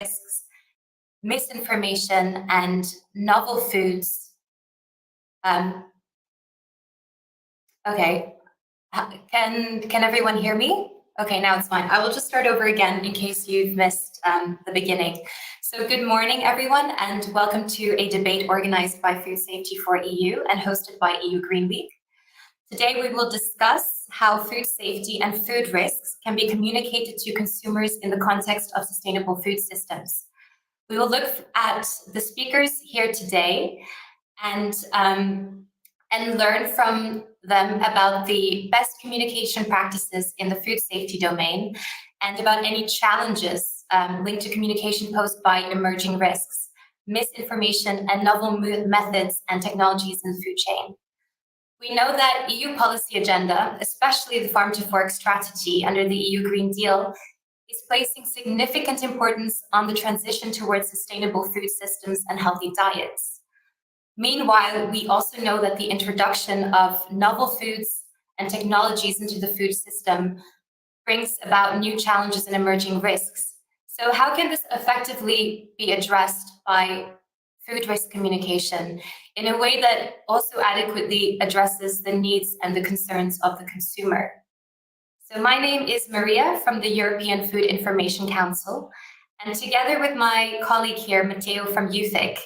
risks, misinformation, and novel foods. Okay, can everyone hear me? Okay, now it's fine. I will just start over again in case you've missed the beginning. So good morning, everyone, and welcome to a debate organized by Food Safety for EU and hosted by EU Green Week. Today, we will discuss how food safety and food risks can be communicated to consumers in the context of sustainable food systems. We will look at the speakers here today and learn from them about the best communication practices in the food safety domain and about any challenges linked to communication posed by emerging risks, misinformation, and novel methods and technologies in the food chain. We know that EU policy agenda, especially the farm to fork strategy under the EU Green Deal, is placing significant importance on the transition towards sustainable food systems and healthy diets. Meanwhile, we also know that the introduction of novel foods and technologies into the food system brings about new challenges and emerging risks. So how can this effectively be addressed by food risk communication in a way that also adequately addresses the needs and the concerns of the consumer? So my name is Maria from the European Food Information Council, and together with my colleague here, Matteo from UFIC,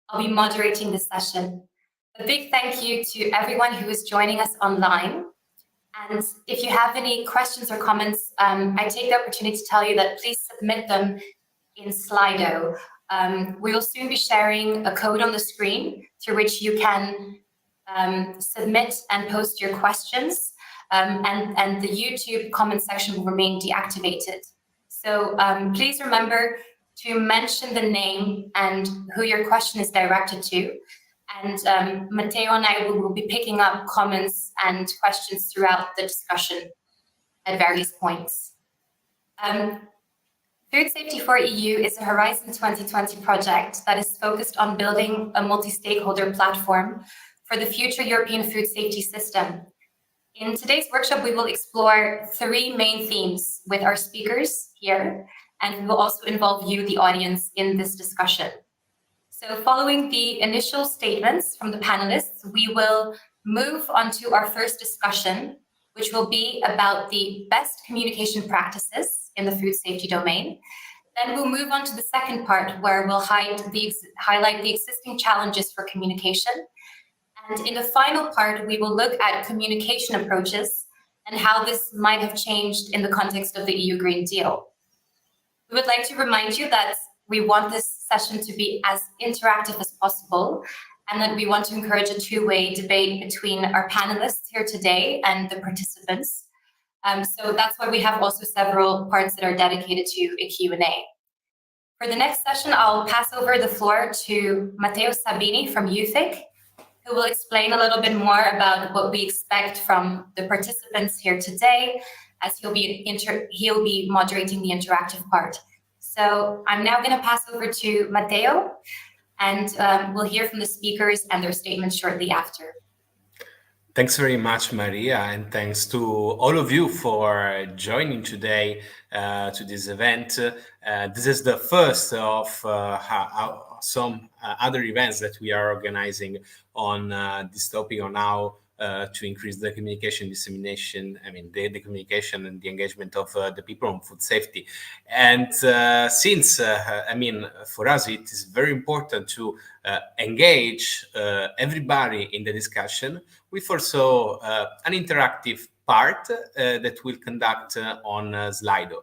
I'll be moderating this session. A big thank you to everyone who is joining us online. And if you have any questions or comments, I take the opportunity to tell you that please submit them in Slido. We will soon be sharing a code on the screen through which you can submit and post your questions, and the YouTube comment section will remain deactivated. So please remember to mention the name and who your question is directed to. And Matteo and I will be picking up comments and questions throughout the discussion at various points. Food Safety for EU is a Horizon 2020 project that is focused on building a multi-stakeholder platform for the future European food safety system. In today's workshop, we will explore three main themes with our speakers here, and we will also involve you, the audience, in this discussion. So following the initial statements from the panelists, we will move on to our first discussion, which will be about the best communication practices in the food safety domain. Then we'll move on to the second part, where we'll highlight the existing challenges for communication. And in the final part, we will look at communication approaches and how this might have changed in the context of the EU Green Deal. We would like to remind you that we want this session to be as interactive as possible, and that we want to encourage a two-way debate between our panelists here today and the participants. So that's why we have also several parts that are dedicated to a Q&A. For the next session, I'll pass over the floor to Matteo Sabini from UFIC, who will explain a little bit more about what we expect from the participants here today, as he'll be moderating the interactive part. So I'm now going to pass over to Matteo, and we'll hear from the speakers and their statements shortly after. Thanks very much, Maria, and thanks to all of you for joining today to this event. This is the first of some other events that we are organizing on this topic on how to increase the communication dissemination, the communication and the engagement of the people on food safety. And since, for us, it is very important to engage everybody in the discussion, we've also an interactive part that we'll conduct on Slido.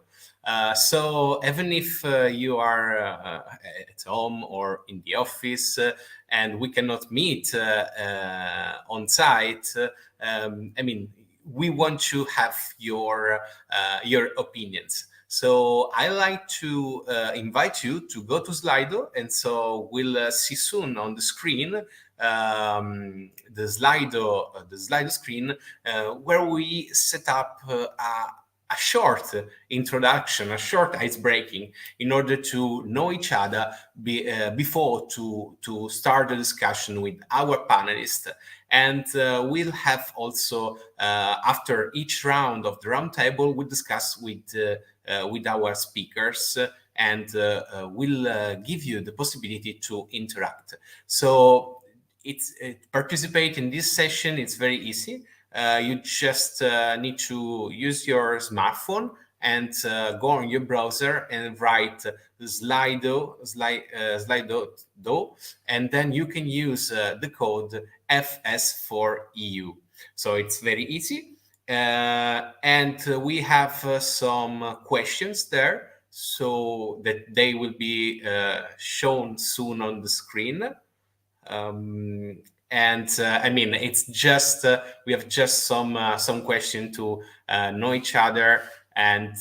So even if you are at home or in the office and we cannot meet on site, we want to have your opinions. So I like to invite you to go to Slido, and so we'll see soon on the screen the Slido screen where we set up a short introduction, a short icebreaking, in order to know each other before to start the discussion with our panelists. And we'll have also, after each round of the roundtable, we'll discuss with our speakers and will give you the possibility to interact. So participate in this session. It's very easy. You just need to use your smartphone and go on your browser and write Slido, and then you can use the code FS4EU. So it's very easy. And we have some questions there, so that they will be shown soon on the screen. And I mean, it's just we have just some question to know each other. And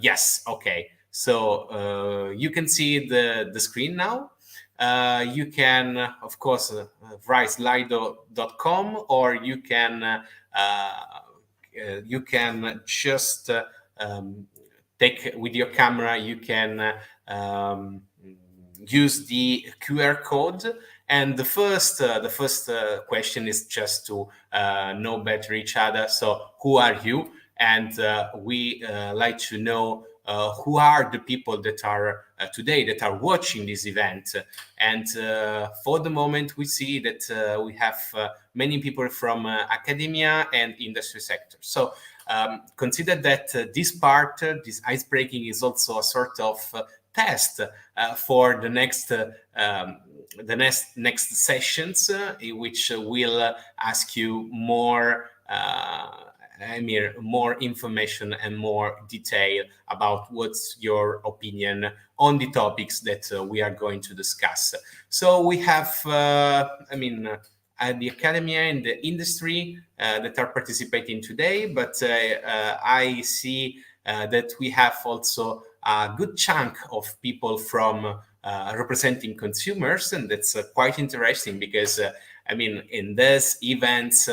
yes, okay. So you can see the screen now. You can, of course, write slido.com, or you can just take with your camera. You can use the QR code. And the first question is just to know better each other. So who are you? And we like to know who are the people that are today that are watching this event. And for the moment, we see that we have many people from academia and industry sector. So consider that this part, this icebreaking, is also a sort of test for the next sessions, in which we'll ask you more more information and more detail about what's your opinion on the topics that we are going to discuss. So we have the academia and the industry that are participating today, but I see that we have also a good chunk of people from representing consumers, and that's quite interesting because in this events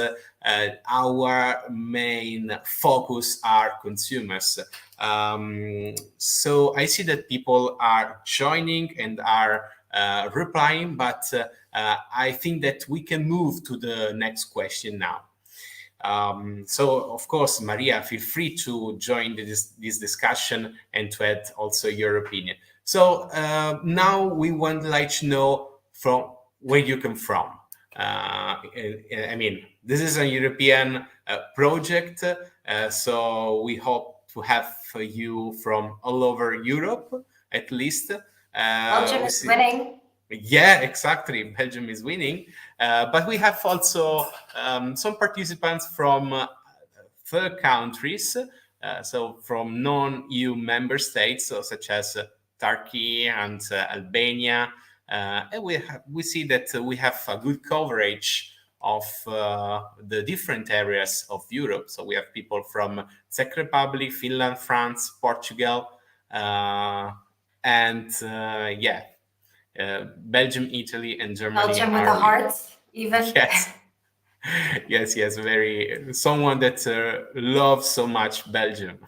our main focus are consumers. So I see that people are joining and are replying, but I think that we can move to the next question now. So, of course, Maria, feel free to join this discussion and to add also your opinion. So now we would like to know from where you come from. This is a European project, so we hope to have you from all over Europe, at least. Belgium is winning. Yeah, exactly. Belgium is winning. But we have also some participants from third countries, so from non-EU member states, so such as Turkey and Albania. And we see that we have a good coverage of the different areas of Europe. So we have people from Czech Republic, Finland, France, Portugal, and Belgium, Italy, and Germany. Belgium with a heart, even. Yes. yes, very someone that loves so much Belgium.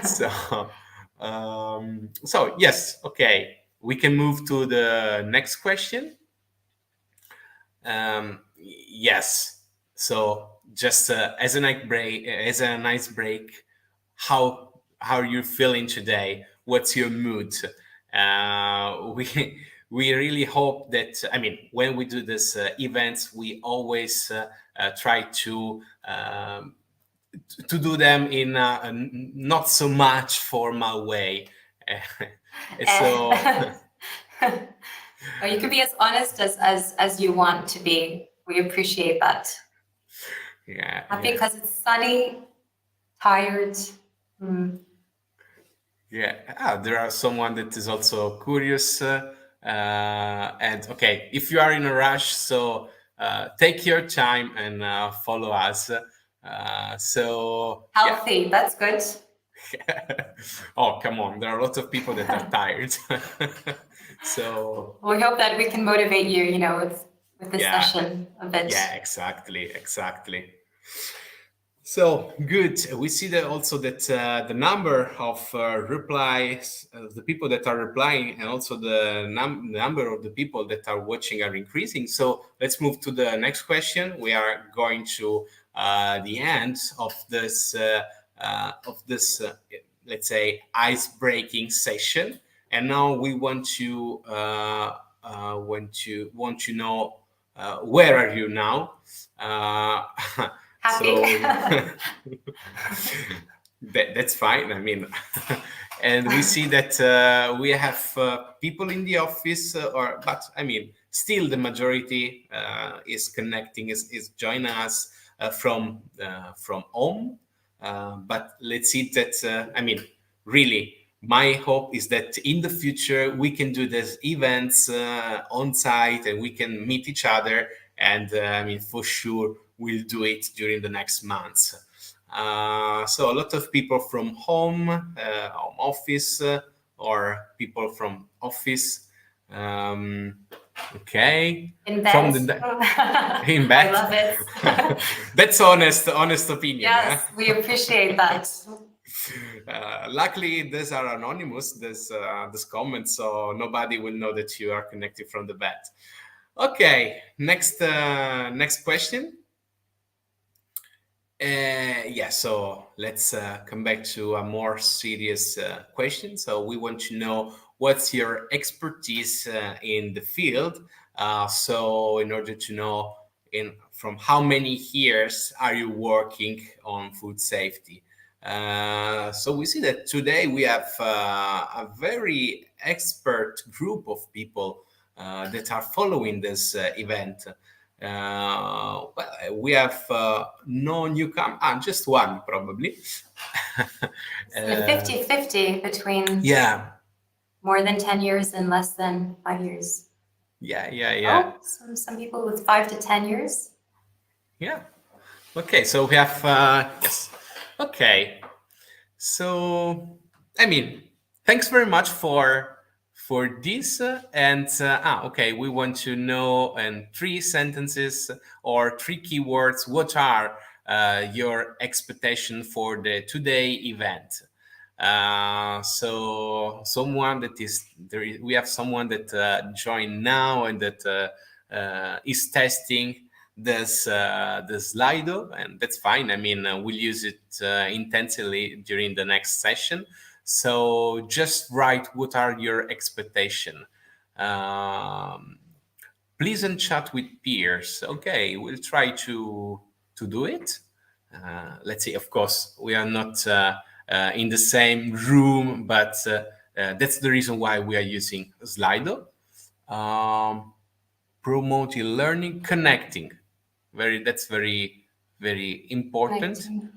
So yes, okay, we can move to the next question. Yes. So just as an ice break, how are you feeling today? What's your mood? We really hope that, when we do this events, we always try to do them in a not so much formal way. So or you can be as honest as you want to be. We appreciate that. Yeah. Happy because it's sunny, tired. Yeah. There are someone that is also curious. And okay, if you are in a rush, so take your time and follow us. So healthy. Yeah. That's good. Oh, come on. There are lots of people that are tired. So we hope that we can motivate you, with this session a bit. Yeah, exactly. So good. We see that also that the number of replies, the people that are replying, and also the number of the people that are watching are increasing. So let's move to the next question. We are going to the end of this let's say ice-breaking session. And now we want to know where are you now? Happy. So that's fine. I mean, and we see that we have people in the office, but I mean, still the majority is connecting, is joining us from home. But let's see that. I mean, really, my hope is that in the future we can do these events on site and we can meet each other. And I mean, for sure, we'll do it during the next months. So a lot of people from home office, or people from office. Okay. In From bed. in bed. I love it. That's honest opinion. Yes, we appreciate that. Luckily, these are anonymous. This comment, so nobody will know that you are connected from the bed. Okay, next question. Yeah, so let's come back to a more serious question. So we want to know what's your expertise in the field. So in order to know from how many years are you working on food safety? So we see that today we have a very expert group of people that are following this event. Well, we have no newcomer, just one probably. It's a 50-50 between Yeah, more than 10 years and less than 5 years. yeah. Oh, some people with 5 to 10 years. Yeah. Okay, so we have yes. Okay, so I mean, thanks very much for this. Okay, we want to know in 3 sentences or 3 keywords. What are your expectation for the today event? So someone that is there. We have someone that joined now and that is testing the Slido, and that's fine. I mean, we'll use it intensively during the next session. So just write what are your expectation. Pleasant chat with peers. Okay, we'll try to do it. Let's see. Of course, we are not in the same room, but that's the reason why we are using Slido. Promoting learning, connecting. That's very important. Connecting.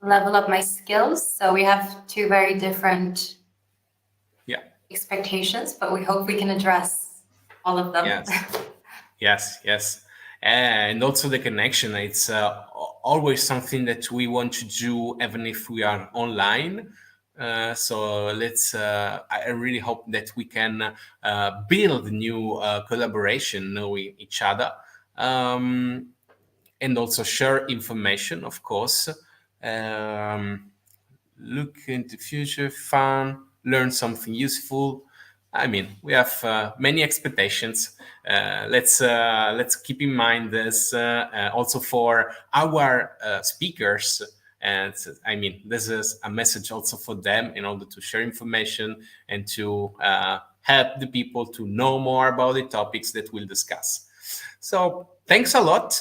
Level up my skills. So we have 2 very different expectations, but we hope we can address all of them. Yes. And also the connection. It's always something that we want to do, even if we are online. So let's. I really hope that we can build new collaboration, knowing each other, and also share information, of course. Look into future, fun, learn something useful. I mean, we have many expectations. Let's keep in mind this also for our speakers. And I mean, this is a message also for them in order to share information and to help the people to know more about the topics that we'll discuss. So thanks a lot.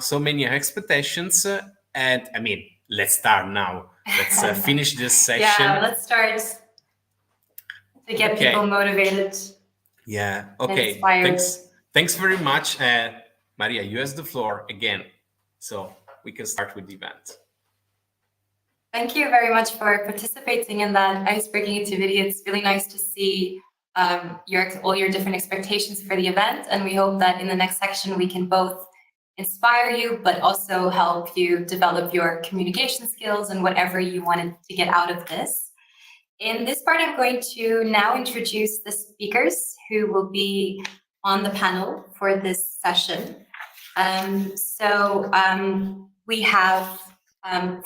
So many expectations. And I mean, let's start now. Let's finish this section. Yeah, let's start to get people motivated. Yeah. Okay. Inspired. Thanks very much. Maria, you have the floor again. So we can start with the event. Thank you very much for participating in that icebreaking activity. It's really nice to see all your different expectations for the event. And we hope that in the next section, we can both inspire you, but also help you develop your communication skills and whatever you wanted to get out of this. In this part, I'm going to now introduce the speakers who will be on the panel for this session. We have,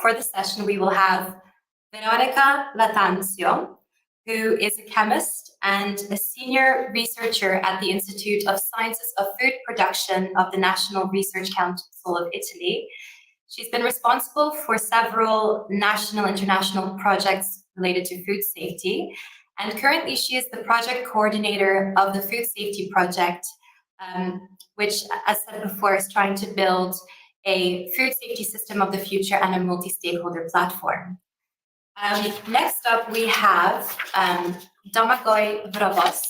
for the session, we will have Veronica Latanzio, who is a chemist and a senior researcher at the Institute of Sciences of Food Production of the National Research Council of Italy. She's been responsible for several national and international projects related to food safety, And currently she is the project coordinator of the Food Safety Project, which, as said before, is trying to build a food safety system of the future and a multi-stakeholder platform. Next up, we have Domagoj Vrabos.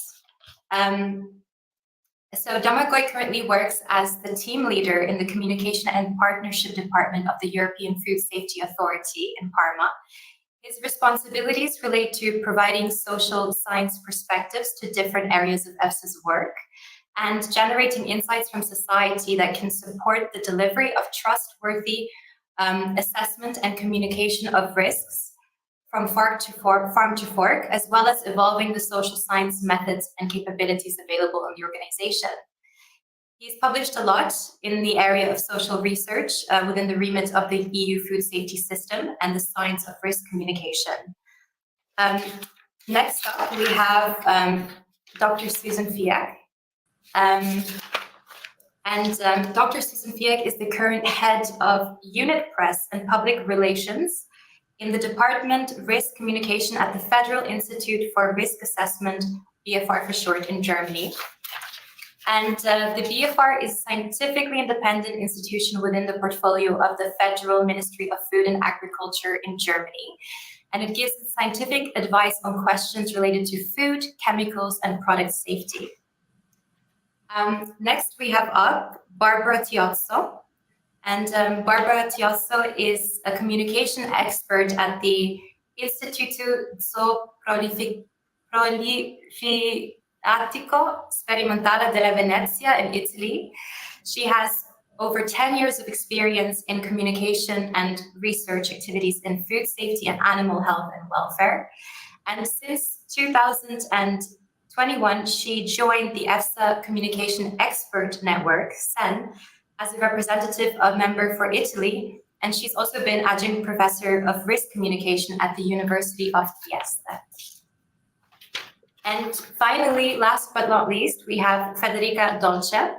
So Domagoj currently works as the team leader in the Communication and Partnership Department of the European Food Safety Authority in Parma. His responsibilities relate to providing social science perspectives to different areas of EFSA's work and generating insights from society that can support the delivery of trustworthy assessment and communication of risks from farm to fork, as well as evolving the social science methods and capabilities available in the organization. He's published a lot in the area of social research within the remit of the EU food safety system and the science of risk communication. Next up, we have Dr. Susan Fiak. Dr. Susan Fiak is the current head of Unit Press and Public Relations in the Department Risk Communication at the Federal Institute for Risk Assessment, BFR for short, in Germany. And the BFR is a scientifically independent institution within the portfolio of the Federal Ministry of Food and Agriculture in Germany. And it gives scientific advice on questions related to food, chemicals, and product safety. Next, we have up Barbara Tiozzo. And Barbara Tiozzo is a communication expert at the Istituto Prolifico Sperimentale della Venezia in Italy. She has over 10 years of experience in communication and research activities in food safety and animal health and welfare. And since 2021, she joined the EFSA Communication Expert Network, CEN, as a representative member for Italy. And she's also been adjunct professor of risk communication at the University of Trieste. And finally, last but not least, we have Federica Dolce,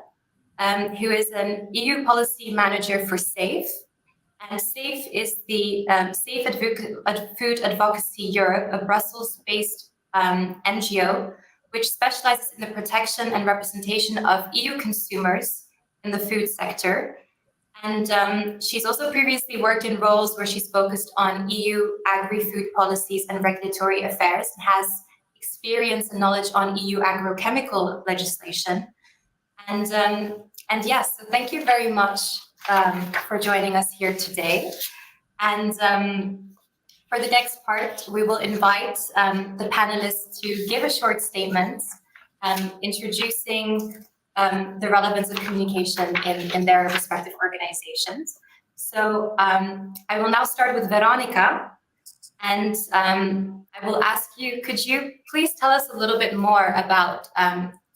who is an EU policy manager for SAFE. And SAFE is the Safe Food Advocacy Europe, a Brussels-based NGO, which specializes in the protection and representation of EU consumers in the food sector. And she's also previously worked in roles where she's focused on EU agri-food policies and regulatory affairs, and has experience and knowledge on EU agrochemical legislation. And yes, so thank you very much for joining us here today. And for the next part, we will invite the panelists to give a short statement introducing the relevance of communication in their respective organizations. So I will now start with Veronica, and I will ask you, could you please tell us a little bit more about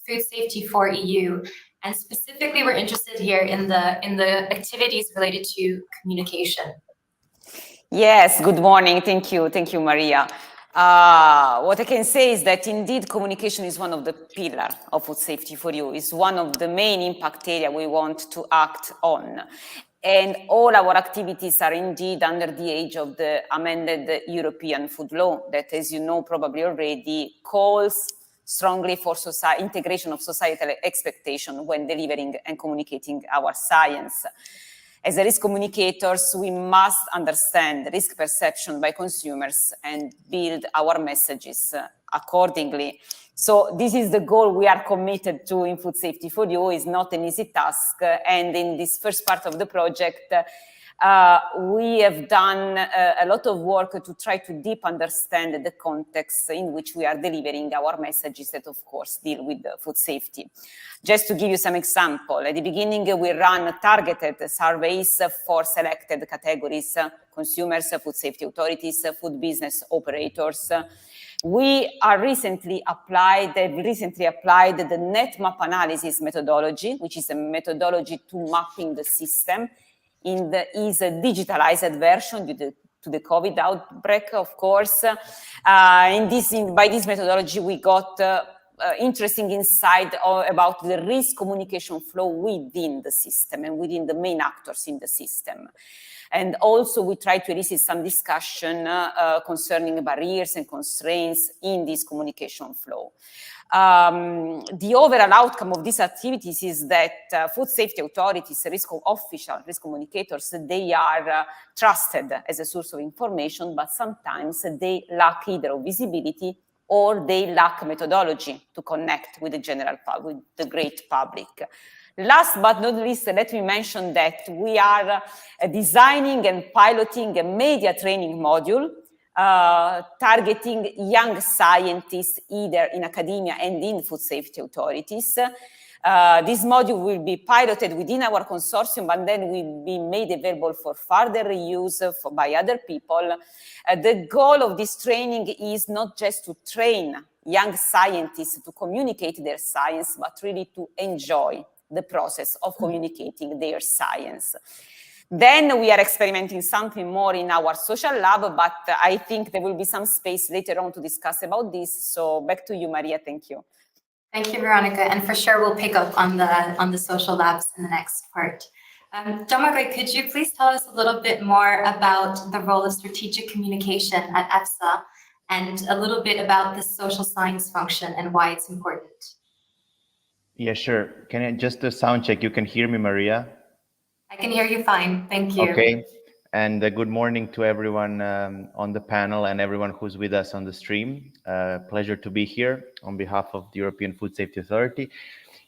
food safety for EU? And specifically, we're interested here in the activities related to communication. Yes, good morning. Thank you, Maria. What I can say is that indeed communication is one of the pillars of food safety for you. It's one of the main impact areas we want to act on. And all our activities are indeed under the age of the amended European food law that, as you know probably already, calls strongly for integration of societal expectation when delivering and communicating our science. As risk communicators, we must understand risk perception by consumers and build our messages accordingly. So this is the goal we are committed to in Food Safety for You. It's not an easy task. And in this first part of the project, we have done a lot of work to try to deep understand the context in which we are delivering our messages that, of course, deal with food safety. Just to give you some example, at the beginning, we ran targeted surveys for selected categories: consumers, food safety authorities, food business operators. We recently applied the net map analysis methodology, which is a methodology to mapping the system. Is a digitalized version due to the COVID outbreak, of course. By this methodology, we got interesting insight about the risk communication flow within the system and within the main actors in the system. And also we try to elicit some discussion concerning barriers and constraints in this communication flow. The overall outcome of these activities is that food safety authorities, official risk communicators, they are trusted as a source of information, but sometimes they lack either of visibility or they lack methodology to connect with the general public, with the great public. Last but not least, let me mention that we are designing and piloting a media training module targeting young scientists, either in academia and in food safety authorities. This module will be piloted within our consortium, but then will be made available for further reuse by other people. The goal of this training is not just to train young scientists to communicate their science, but really to enjoy the process of communicating their science. Then we are experimenting something more in our social lab, but I think there will be some space later on to discuss about this. So back to you, Maria. Thank you. Thank you, Veronica. And for sure, we'll pick up on the social labs in the next part. Domagoj, could you please tell us a little bit more about the role of strategic communication at EFSA and a little bit about the social science function and why it's important? Yeah, sure. Can I just a sound check? You can hear me, Maria? I can hear you fine. Thank you. Okay. And good morning to everyone on the panel and everyone who's with us on the stream. Pleasure to be here on behalf of the European Food Safety Authority.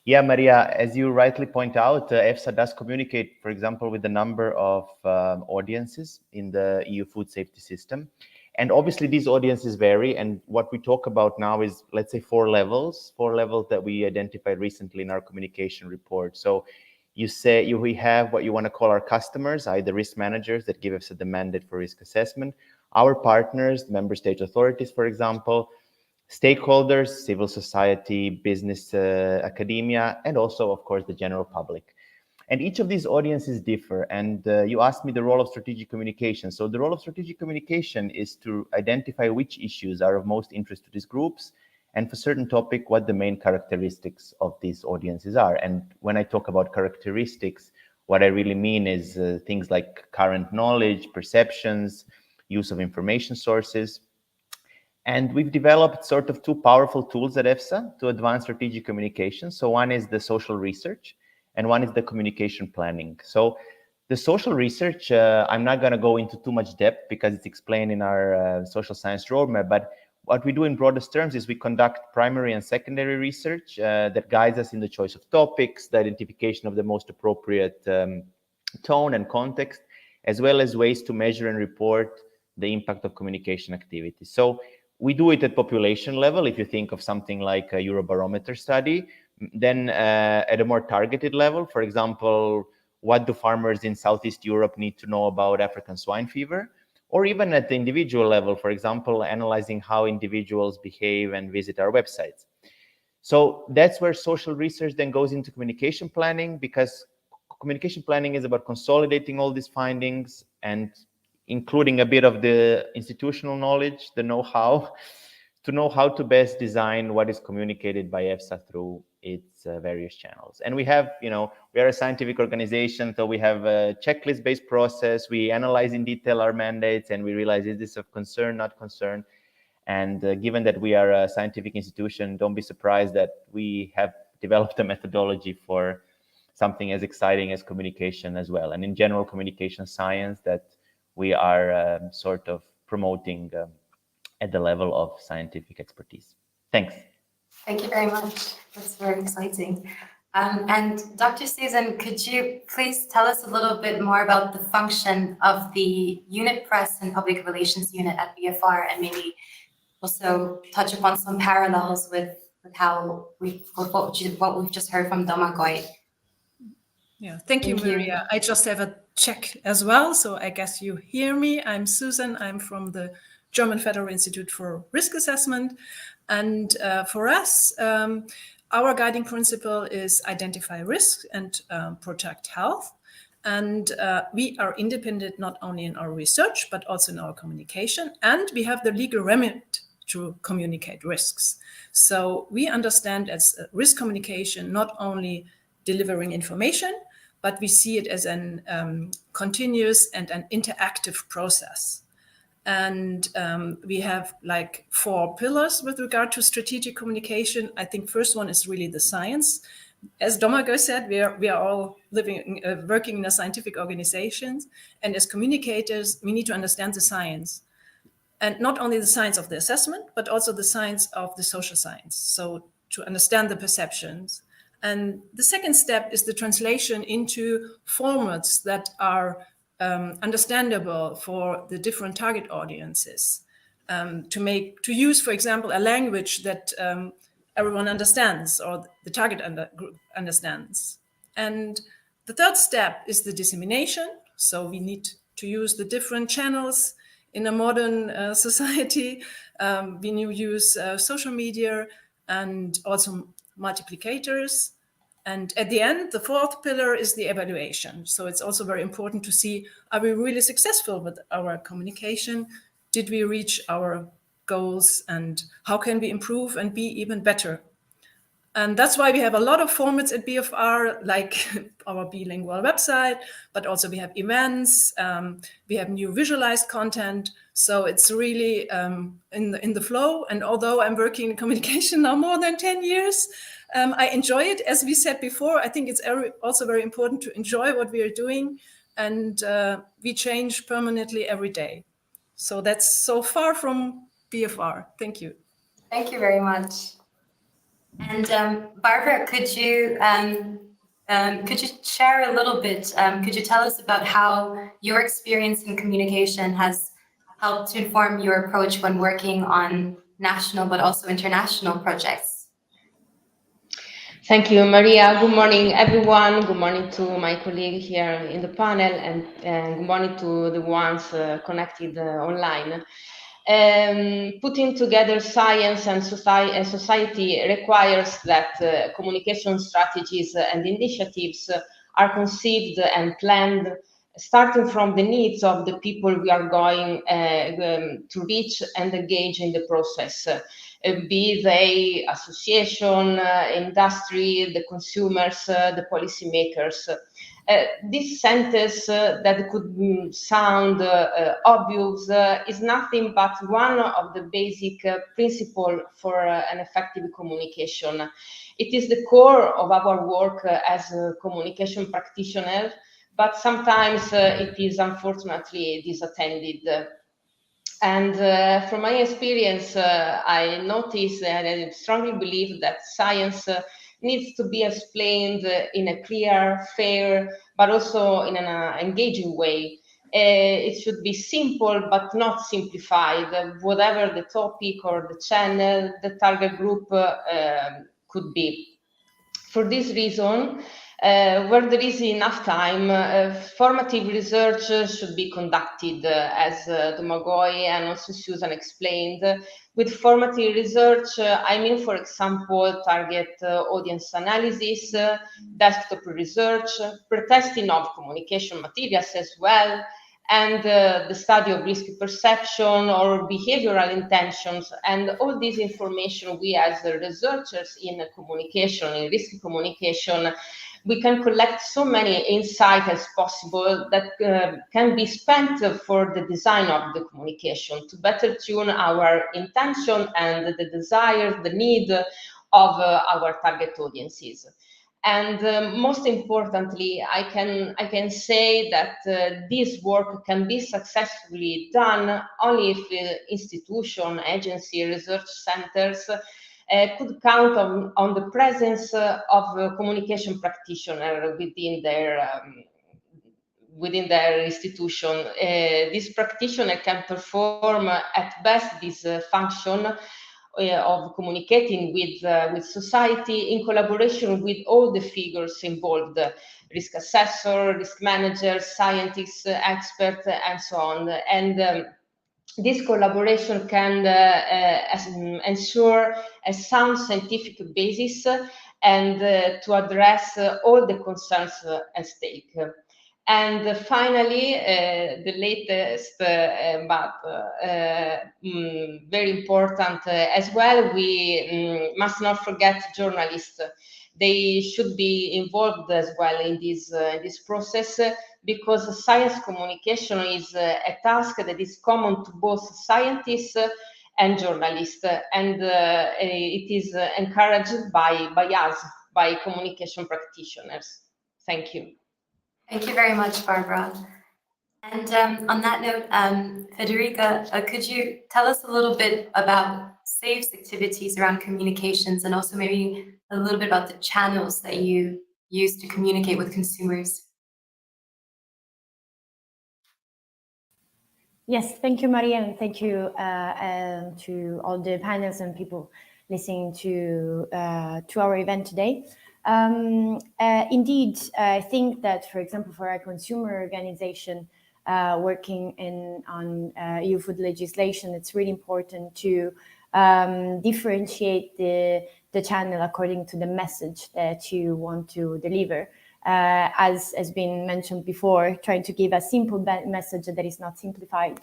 Yeah, Maria, as you rightly point out, EFSA does communicate, for example, with a number of audiences in the EU food safety system. And obviously these audiences vary. And what we talk about now is, let's say, four levels that we identified recently in our communication report. So we have what you want to call our customers, either risk managers that give us the mandate for risk assessment, our partners, member state authorities, for example, stakeholders, civil society, business, academia, and also, of course, the general public. And each of these audiences differ. And you asked me the role of strategic communication. So the role of strategic communication is to identify which issues are of most interest to these groups, and for certain topic, what the main characteristics of these audiences are. And when I talk about characteristics, what I really mean is things like current knowledge, perceptions, use of information sources. And we've developed sort of two powerful tools at EFSA to advance strategic communication. So one is the social research, and one is the communication planning. So the social research, I'm not going to go into too much depth because it's explained in our social science roadmap, but what we do in broadest terms is we conduct primary and secondary research that guides us in the choice of topics, the identification of the most appropriate tone and context, as well as ways to measure and report the impact of communication activities. So we do it at population level. If you think of something like a Eurobarometer study, then at a more targeted level, for example, what do farmers in Southeast Europe need to know about African swine fever? Or even at the individual level, for example, analyzing how individuals behave and visit our websites. So that's where social research then goes into communication planning, because communication planning is about consolidating all these findings and including a bit of the institutional knowledge, the know-how, to know how to best design what is communicated by EFSA through its various channels. And we have, we are a scientific organization, so we have a checklist-based process. We analyze in detail our mandates, and we realize, is this of concern, not concern? And given that we are a scientific institution, don't be surprised that we have developed a methodology for something as exciting as communication as well. And in general, communication science that we are sort of promoting at the level of scientific expertise. Thanks. Thank you very much. That's very exciting. And Dr. Susan, could you please tell us a little bit more about the function of the unit press and public relations unit at BFR, and maybe also touch upon some parallels with what we've just heard from Domagoj. Yeah, thank you, Maria. I just have a check as well, so I guess you hear me. I'm Susan. I'm from the German Federal Institute for Risk Assessment. And for us, our guiding principle is identify risk and protect health. And we are independent not only in our research, but also in our communication. And we have the legal remit to communicate risks. So we understand as risk communication not only delivering information, but we see it as an continuous and an interactive process. And we have like 4 pillars with regard to strategic communication. I think first one is really the science. As Domagoj said, we are all living, working in a scientific organization, and as communicators, we need to understand the science, and not only the science of the assessment, but also the science of the social science. So to understand the perceptions. And the second step is the translation into formats that are understandable for the different target audiences. To use, for example, a language that everyone understands or the target group understands. And the third step is the dissemination. So we need to use the different channels in a modern society. We use social media and also multiplicators. And at the end, the fourth pillar is the evaluation. So it's also very important to see, are we really successful with our communication? Did we reach our goals, and how can we improve and be even better? And that's why we have a lot of formats at BFR, like our bilingual website, but also we have events, we have new visualized content. So it's really in the flow. And although I'm working in communication now more than 10 years, I enjoy it. As we said before, I think it's also very important to enjoy what we are doing, and we change permanently every day. So that's so far from BFR. Thank you. Thank you very much. And Barbara, could you share a little bit? Could you tell us about how your experience in communication has helped to inform your approach when working on national but also international projects? Thank you, Maria. Good morning, everyone. Good morning to my colleague here in the panel, and good morning to the ones connected online. Putting together science and society requires that communication strategies and initiatives are conceived and planned starting from the needs of the people we are going to reach and engage in the process, be they association, industry, the consumers, the policymakers. This sentence that could sound obvious is nothing but one of the basic principles for an effective communication. It is the core of our work as a communication practitioner, but sometimes it is unfortunately disattended. And from my experience, I notice and I strongly believe that science needs to be explained in a clear, fair, but also in an engaging way. It should be simple, but not simplified, whatever the topic or the channel, the target group could be. For this reason, where there is enough time, formative research should be conducted, as Domagoj and also Susan explained. With formative research, I mean, for example, target audience analysis, desktop research, pretesting of communication materials as well, and the study of risk perception or behavioral intentions. And all this information we as researchers in communication, in risk communication, we can collect so many insights as possible that can be spent for the design of the communication to better tune our intention and the desire, the need of our target audiences. And most importantly, I can say that this work can be successfully done only if institution, agency, research centers could count on the presence of a communication practitioner within their institution. This practitioner can perform at best this function of communicating with society in collaboration with all the figures involved, risk assessor, risk manager, scientists, expert, and so on. And this collaboration can ensure a sound scientific basis and to address all the concerns at stake. And finally, the latest, but very important as well, we must not forget journalists, they should be involved as well in this process, because science communication is a task that is common to both scientists and journalists, and it is encouraged by us, by communication practitioners. Thank you. Thank you very much, Barbara. And on that note, Federica, could you tell us a little bit about SAFE's activities around communications, and also maybe a little bit about the channels that you use to communicate with consumers? Yes, thank you, Maria, and thank you to all the panels and people listening to our event today. Indeed, I think that, for example, for a consumer organization working on EU food legislation, it's really important to differentiate the channel according to the message that you want to deliver. As has been mentioned before, trying to give a simple message that is not simplified.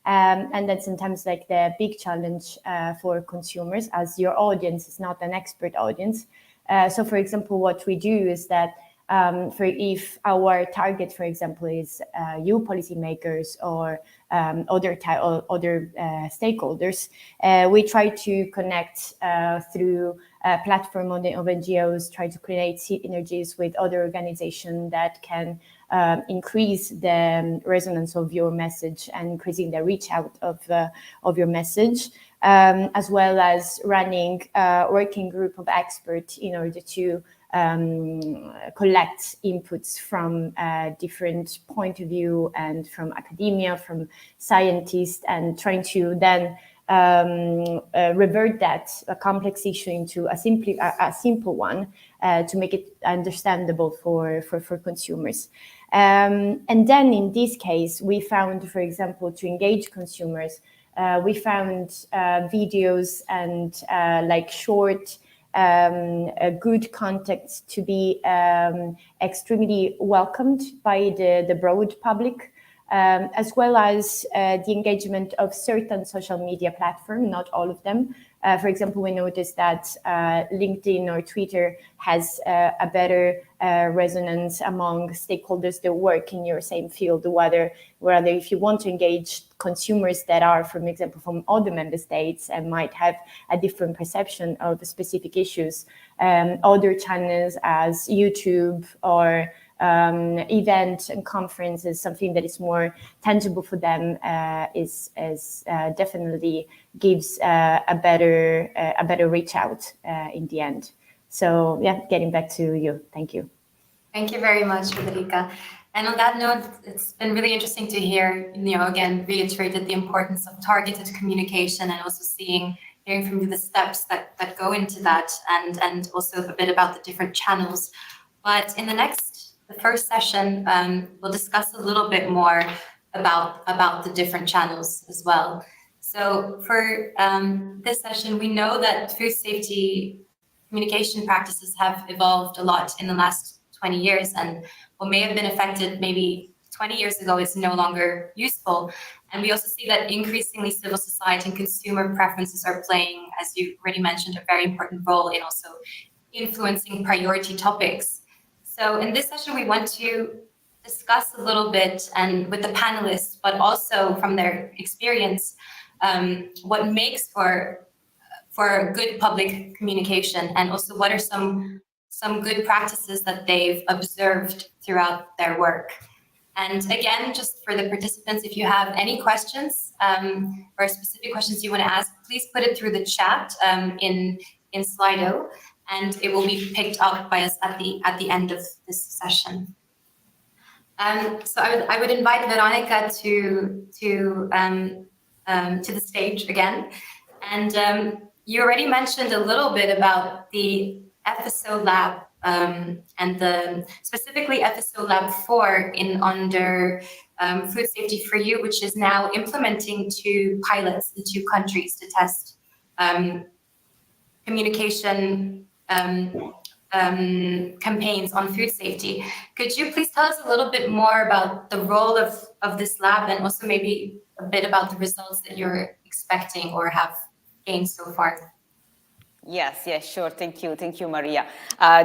And that's sometimes like the big challenge for consumers, as your audience is not an expert audience. So for example, what we do is that if our target, for example, is EU policymakers or other stakeholders, we try to connect through a platform of NGOs, try to create synergies with other organizations that can increase the resonance of your message and increasing the reach out of your message, as well as running a working group of experts in order to collect inputs from different point of view and from academia, from scientists, and trying to then revert that a complex issue into a simple one to make it understandable for consumers. And then in this case, we found, for example, to engage consumers, we found videos and like short good content to be extremely welcomed by the broad public, as well as the engagement of certain social media platforms, not all of them. For example, we noticed that LinkedIn or Twitter has a better resonance among stakeholders that work in your same field, whether if you want to engage consumers that are, for example, from other member states and might have a different perception of specific issues, other channels as YouTube or event and conferences, something that is more tangible for them, is definitely gives a better reach out in the end. So yeah, getting back to you. Thank you. Thank you very much, Federica. And on that note, it's been really interesting to hear, again, reiterated the importance of targeted communication, and also hearing from you the steps that go into that, and also a bit about the different channels. But in the first session, we'll discuss a little bit more about the different channels as well. So for this session, we know that food safety communication practices have evolved a lot in the last 20 years, and what may have been affected maybe 20 years ago is no longer useful. And we also see that increasingly civil society and consumer preferences are playing, as you already mentioned, a very important role in also influencing priority topics. So in this session, we want to discuss a little bit, and with the panelists, but also from their experience, what makes for good public communication, and also what are some good practices that they've observed throughout their work. And again, just for the participants, if you have any questions or specific questions you want to ask, please put it through the chat in Slido, and it will be picked up by us at the end of this session. So I would invite Veronica to the stage again. And you already mentioned a little bit about the FSO Lab and specifically FSO Lab 4 under Food Safety for You, which is now implementing 2 pilots in 2 countries to test communication campaigns on food safety. Could you please tell us a little bit more about the role of this lab, and also maybe a bit about the results that you're expecting or have gained so far? Yes, sure. Thank you, Maria.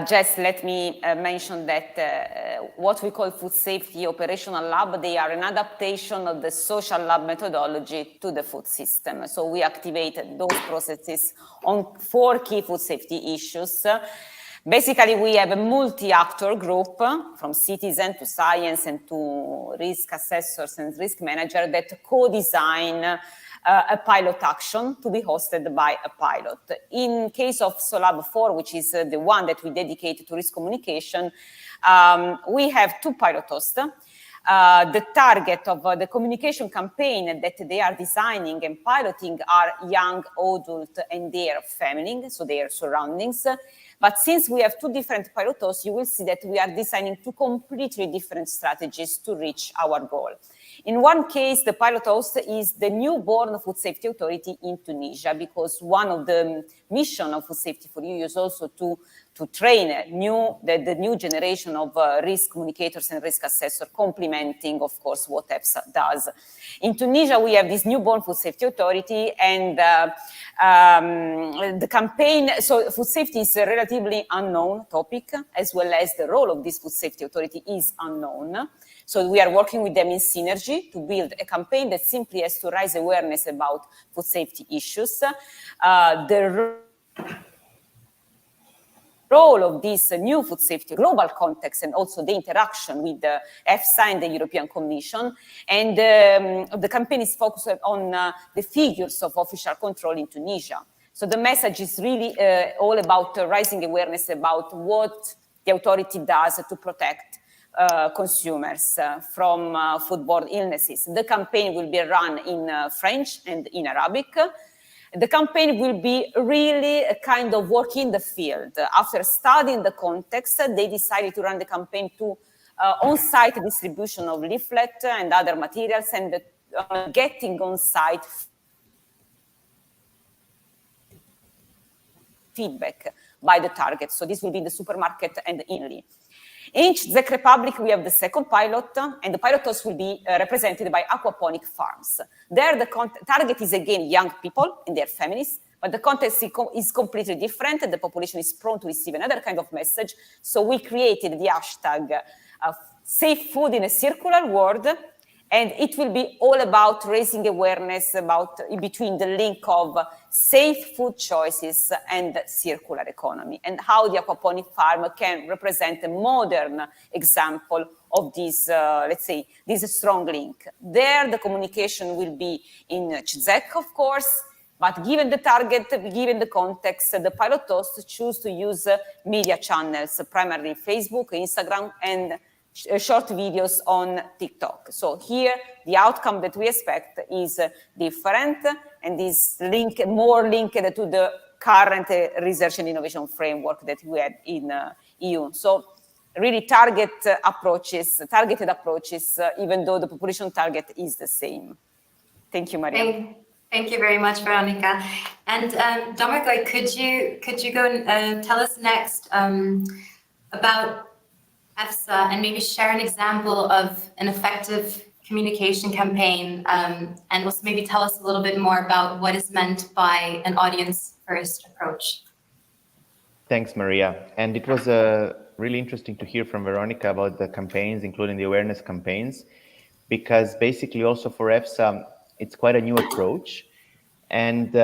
Just let me mention that what we call food safety operational lab, they are an adaptation of the social lab methodology to the food system. So we activated those processes on 4 key food safety issues. Basically, we have a multi-actor group from citizen to science and to risk assessors and risk manager that co-design a pilot action to be hosted by a pilot. In case of SOLAB 4, which is the one that we dedicate to risk communication, we have 2 pilot hosts. The target of the communication campaign that they are designing and piloting are young adult and their family, so their surroundings. But since we have 2 different pilot hosts, you will see that we are designing 2 completely different strategies to reach our goal. In one case, the pilot host is the newborn food safety authority in Tunisia, because one of the mission of Food Safety for You is also to train the new generation of risk communicators and risk assessors, complementing, of course, what EFSA does. In Tunisia, we have this newborn food safety authority, and the campaign, so food safety is a relatively unknown topic, as well as the role of this food safety authority is unknown. So we are working with them in synergy to build a campaign that simply has to raise awareness about food safety issues. The role of this new food safety global context, and also the interaction with the EFSA and the European Commission. And the campaign is focused on the figures of official control in Tunisia. So the message is really all about raising awareness about what the authority does to protect consumers from foodborne illnesses. The campaign will be run in French and in Arabic. The campaign will be really a kind of work in the field. After studying the context, they decided to run the campaign to on-site distribution of leaflet and other materials, and getting on-site feedback by the target. So this will be in the supermarket and in Italy. In Czech Republic, we have the second pilot, and the pilot host will be represented by aquaponic farms. There, the target is again young people and their families, but the context is completely different, and the population is prone to receive another kind of message. So we created the hashtag safe food in a circular world, and it will be all about raising awareness about between the link of safe food choices and circular economy, and how the aquaponic farm can represent a modern example of this, let's say, this strong link. There, the communication will be in Czech, of course, but given the target, given the context, the pilot hosts choose to use media channels, primarily Facebook, Instagram, and short videos on TikTok. So here, the outcome that we expect is different, and is more linked to the current research and innovation framework that we had in EU. So really targeted approaches, even though the population target is the same. Thank you, Maria. Thank you very much, Veronica. And Domagoj, could you go and tell us next about EFSA, and maybe share an example of an effective communication campaign, and also maybe tell us a little bit more about what is meant by an audience-first approach. Thanks, Maria. And it was really interesting to hear from Veronica about the campaigns, including the awareness campaigns, because basically also for EFSA, it's quite a new approach. And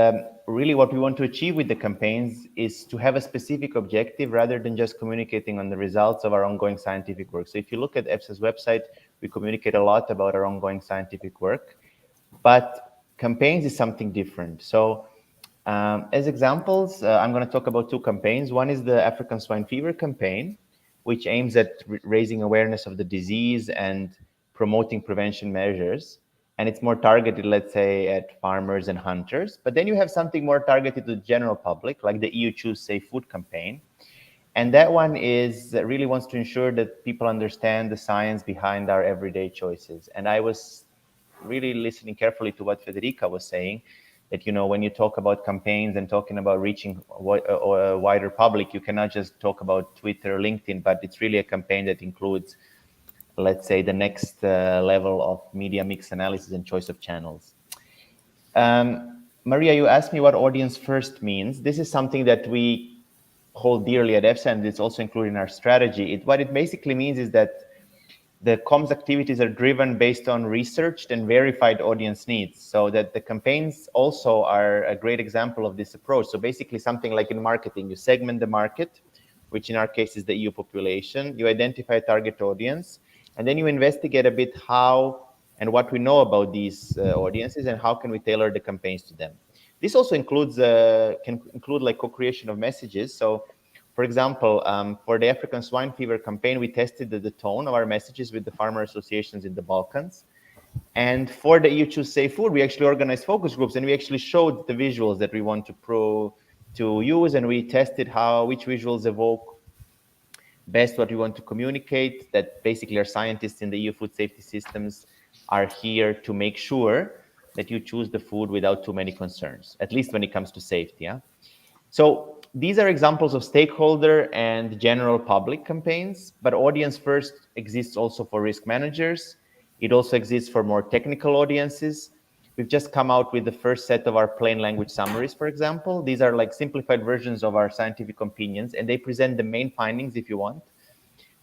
really what we want to achieve with the campaigns is to have a specific objective rather than just communicating on the results of our ongoing scientific work. So if you look at EFSA's website, we communicate a lot about our ongoing scientific work, but campaigns is something different. So as examples, I'm going to talk about 2 campaigns. One is the African swine fever campaign, which aims at raising awareness of the disease and promoting prevention measures. And it's more targeted, let's say, at farmers and hunters. But then you have something more targeted to the general public, like the EU Choose Safe Food campaign. And that one really wants to ensure that people understand the science behind our everyday choices. And I was really listening carefully to what Federica was saying, that, you know, when you talk about campaigns and talking about reaching a wider public, you cannot just talk about Twitter or LinkedIn, but it's really a campaign that includes, let's say, the next level of media mix analysis and choice of channels. Maria, you asked me what audience first means. This is something that we hold dearly at EFSA, and it's also included in our strategy. What it basically means is that the comms activities are driven based on researched and verified audience needs, so that the campaigns also are a great example of this approach. So basically something like in marketing, you segment the market, which in our case is the EU population, you identify a target audience, and then you investigate a bit how and what we know about these audiences and how can we tailor the campaigns to them. This also includes, can include like co-creation of messages. So for example, for the African swine fever campaign, we tested the tone of our messages with the farmer associations in the Balkans. And for the EU Choose Safe Food, we actually organized focus groups, and we actually showed the visuals that we want to use, and we tested which visuals evoke best what we want to communicate, that basically our scientists in the EU food safety systems are here to make sure that you choose the food without too many concerns, at least when it comes to safety. Yeah? So these are examples of stakeholder and general public campaigns, but audience first exists also for risk managers. It also exists for more technical audiences. We've just come out with the first set of our plain language summaries, for example. These are like simplified versions of our scientific opinions, and they present the main findings, if you want,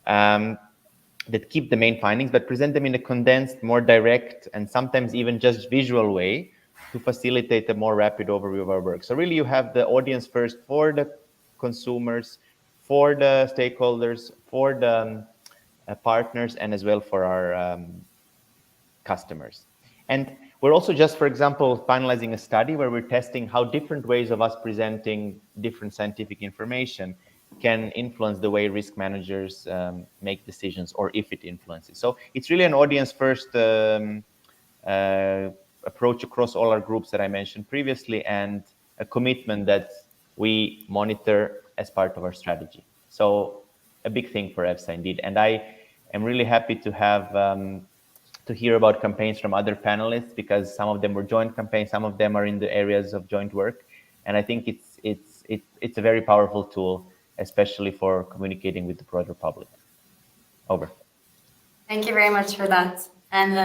that keep the main findings, but present them in a condensed, more direct, and sometimes even just visual way to facilitate a more rapid overview of our work. So really you have the audience first for the consumers, for the stakeholders, for the partners, and as well for our customers. And we're also just, for example, finalizing a study where we're testing how different ways of us presenting different scientific information can influence the way risk managers make decisions, or if it influences. So it's really an audience first approach across all our groups that I mentioned previously, and a commitment that we monitor as part of our strategy. So a big thing for EFSA indeed. And I am really happy to have to hear about campaigns from other panelists, because some of them were joint campaigns, some of them are in the areas of joint work. And I think it's a very powerful tool, especially for communicating with the broader public. Over. Thank you very much for that. And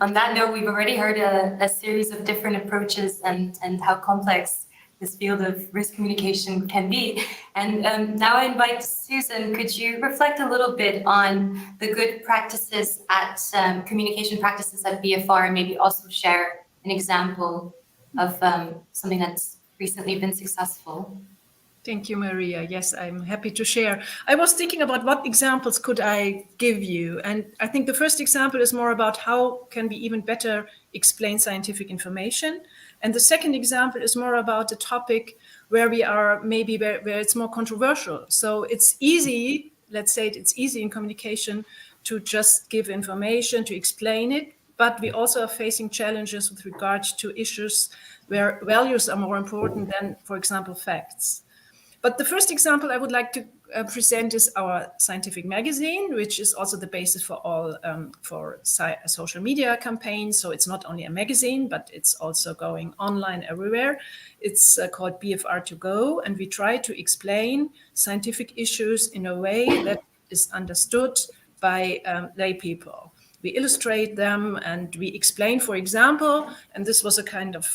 on that note, we've already heard a series of different approaches and how complex this field of risk communication can be. And now I invite Susan, could you reflect a little bit on the good practices at communication practices at BFR, and maybe also share an example of something that's recently been successful? Thank you, Maria. Yes, I'm happy to share. I was thinking about what examples could I give you. And I think the first example is more about how can we even better explain scientific information. And the second example is more about a topic where we are maybe where it's more controversial. So it's easy, let's say it's easy in communication to just give information, to explain it. But we also are facing challenges with regard to issues where values are more important than, for example, facts. But the first example I would like to present is our scientific magazine, which is also the basis for all social media campaigns. So it's not only a magazine, but it's also going online everywhere. It's called BFR to Go, and we try to explain scientific issues in a way that is understood by lay people. We illustrate them and we explain, for example, and this was a kind of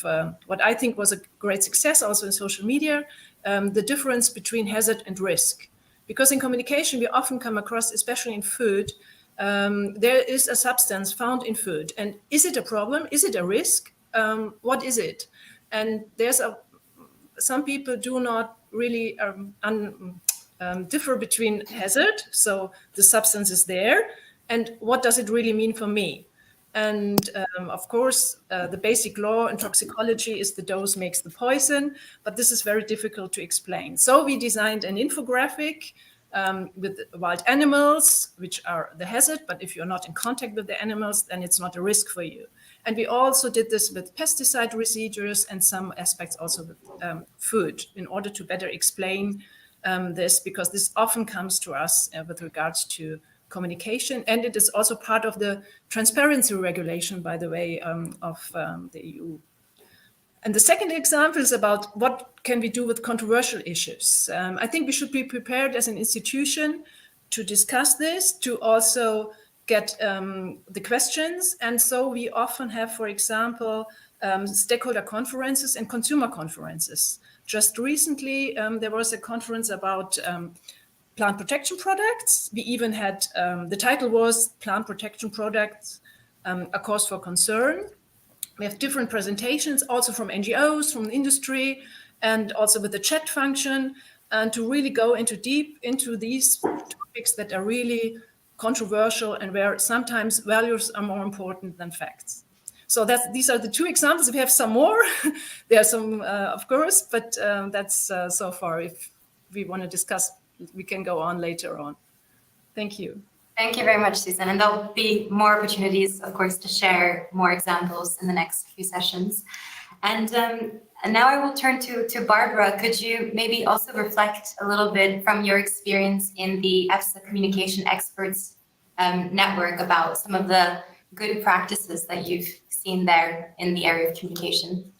what I think was a great success also in social media, the difference between hazard and risk. Because in communication, we often come across, especially in food, there is a substance found in food. And is it a problem? Is it a risk? What is it? And some people do not really differ between hazard, so the substance is there, and what does it really mean for me? And of course, the basic law in toxicology is the dose makes the poison, but this is very difficult to explain. So we designed an infographic with wild animals, which are the hazard, but if you're not in contact with the animals, then it's not a risk for you. And we also did this with pesticide residues and some aspects also with food in order to better explain this, because this often comes to us with regards to communication, and it is also part of the transparency regulation, by the way, of the EU. And the second example is about what can we do with controversial issues. I think we should be prepared as an institution to discuss this, to also get the questions. And so we often have, for example, stakeholder conferences and consumer conferences. Just recently, there was a conference about plant protection products. We even had, the title was Plant Protection Products, a Cause for Concern. We have different presentations also from NGOs, from the industry, and also with the chat function, and to really go deep into these topics that are really controversial and where sometimes values are more important than facts. So these are the two examples. We have some more. There are some, of course, but that's so far. If we want to discuss, we can go on later on. Thank you. Thank you very much, Susan. And there'll be more opportunities, of course, to share more examples in the next few sessions. And now I will turn to Barbara. Could you maybe also reflect a little bit from your experience in the EFSA Communication Experts Network about some of the good practices that you've seen there in the area of communication?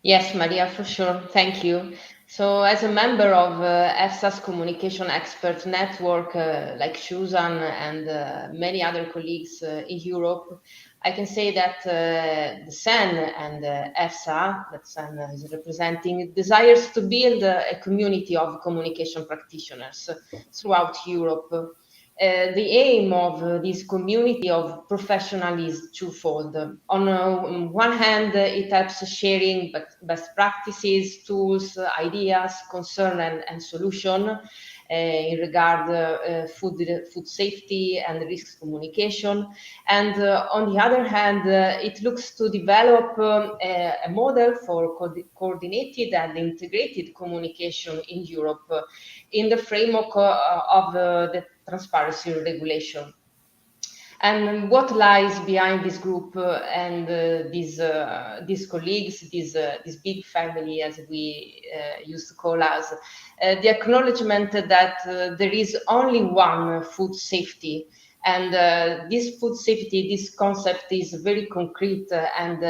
Yes, Maria, for sure. Thank you. So as a member of EFSA's Communication Expert Network, like Susan and many other colleagues in Europe, I can say that the SEN and EFSA, that SEN is representing, desires to build a community of communication practitioners throughout Europe. The aim of this community of professionals is twofold. On one hand, it helps sharing best practices, tools, ideas, concern and solution in regard food safety and risk communication. And on the other hand, it looks to develop a model for coordinated and integrated communication in Europe in the framework of the transparency regulation. And what lies behind this group and these colleagues, this big family, as we used to call us, the acknowledgement that there is only one food safety. And this food safety, this concept is very concrete and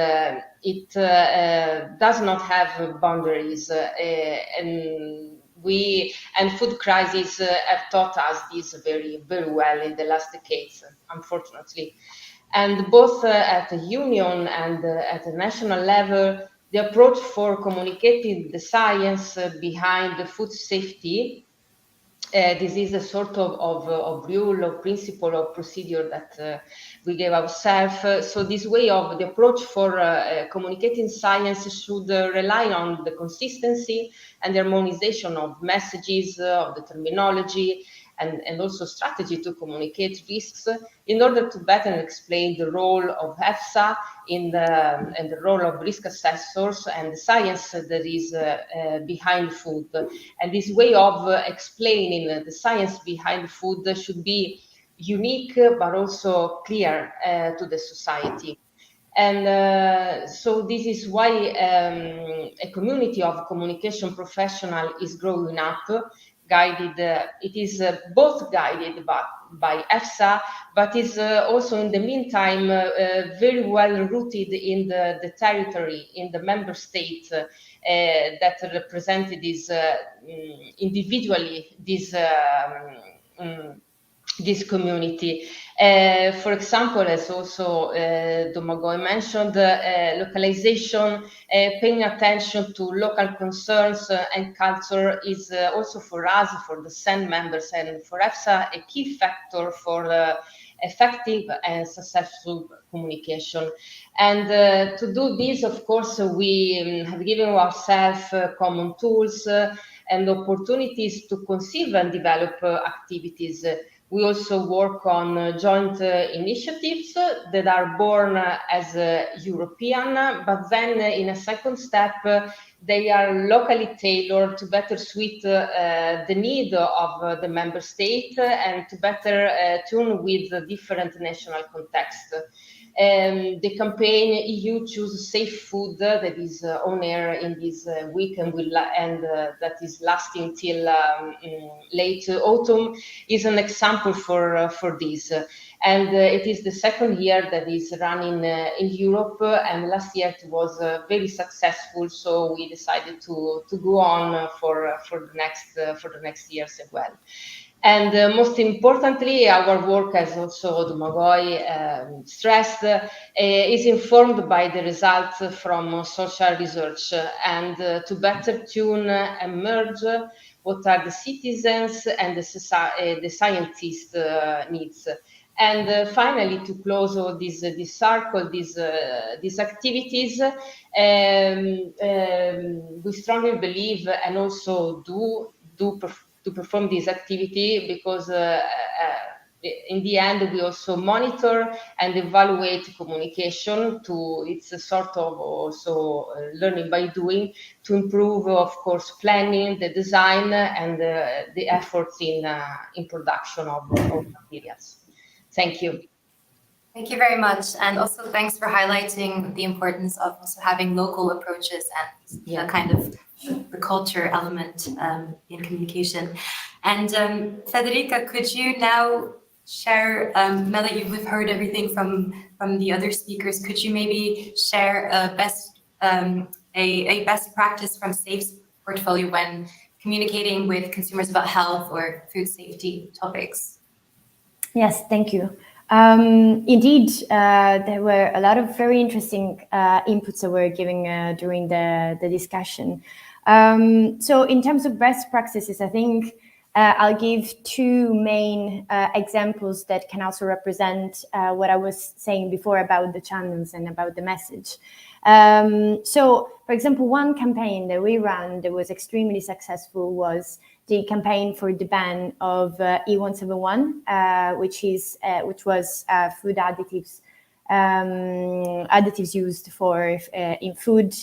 it does not have boundaries. And food crises have taught us this very, very well in the last decades, unfortunately. And both at the union and at the national level, the approach for communicating the science behind the food safety, this is a sort of rule or principle or procedure that we gave ourselves. So this way of the approach for communicating science should rely on the consistency and the harmonization of messages, of the terminology, and also strategy to communicate risks in order to better explain the role of EFSA and the role of risk assessors and the science that is behind food. And this way of explaining the science behind food should be unique but also clear to the society. And so this is why a community of communication professionals is growing up, guided. It is both guided by EFSA, but is also in the meantime very well rooted in the territory, in the member state that represented this individually this community. For example, as also Domagoj mentioned, localization, paying attention to local concerns and culture is also for us, for the SEN members and for EFSA, a key factor for effective and successful communication. And to do this, of course, we have given ourselves common tools and opportunities to conceive and develop activities. We also work on joint initiatives that are born as European, but then in a second step, they are locally tailored to better suit the need of the member state and to better tune with the different national context. The campaign EU Choose Safe Food that is on air in this week and that is lasting till late autumn is an example for this. And it is the second year that is running in Europe, and last year it was very successful. So we decided to go on for the next years as well. And most importantly, our work, as also Domagoj stressed, is informed by the results from social research and to better tune and merge what are the citizens and the scientists' needs. And finally, to close all this circle, these activities, we strongly believe and also to perform this activity because in the end we also monitor and evaluate communication to it's a sort of also learning by doing to improve, of course, planning, the design, and the efforts in production of materials. Thank you. Thank you very much. And also thanks for highlighting the importance of also having local approaches and the kind of the culture element in communication. And Federica, could you now share, now that we've heard everything from the other speakers, could you maybe share a best practice from SAFE's portfolio when communicating with consumers about health or food safety topics? Yes, thank you. Indeed, there were a lot of very interesting inputs that were giving during the discussion. So in terms of best practices, I think I'll give two main examples that can also represent what I was saying before about the channels and about the message. So, for example, one campaign that we ran that was extremely successful was the campaign for the ban of E171, which was food additives used for in food.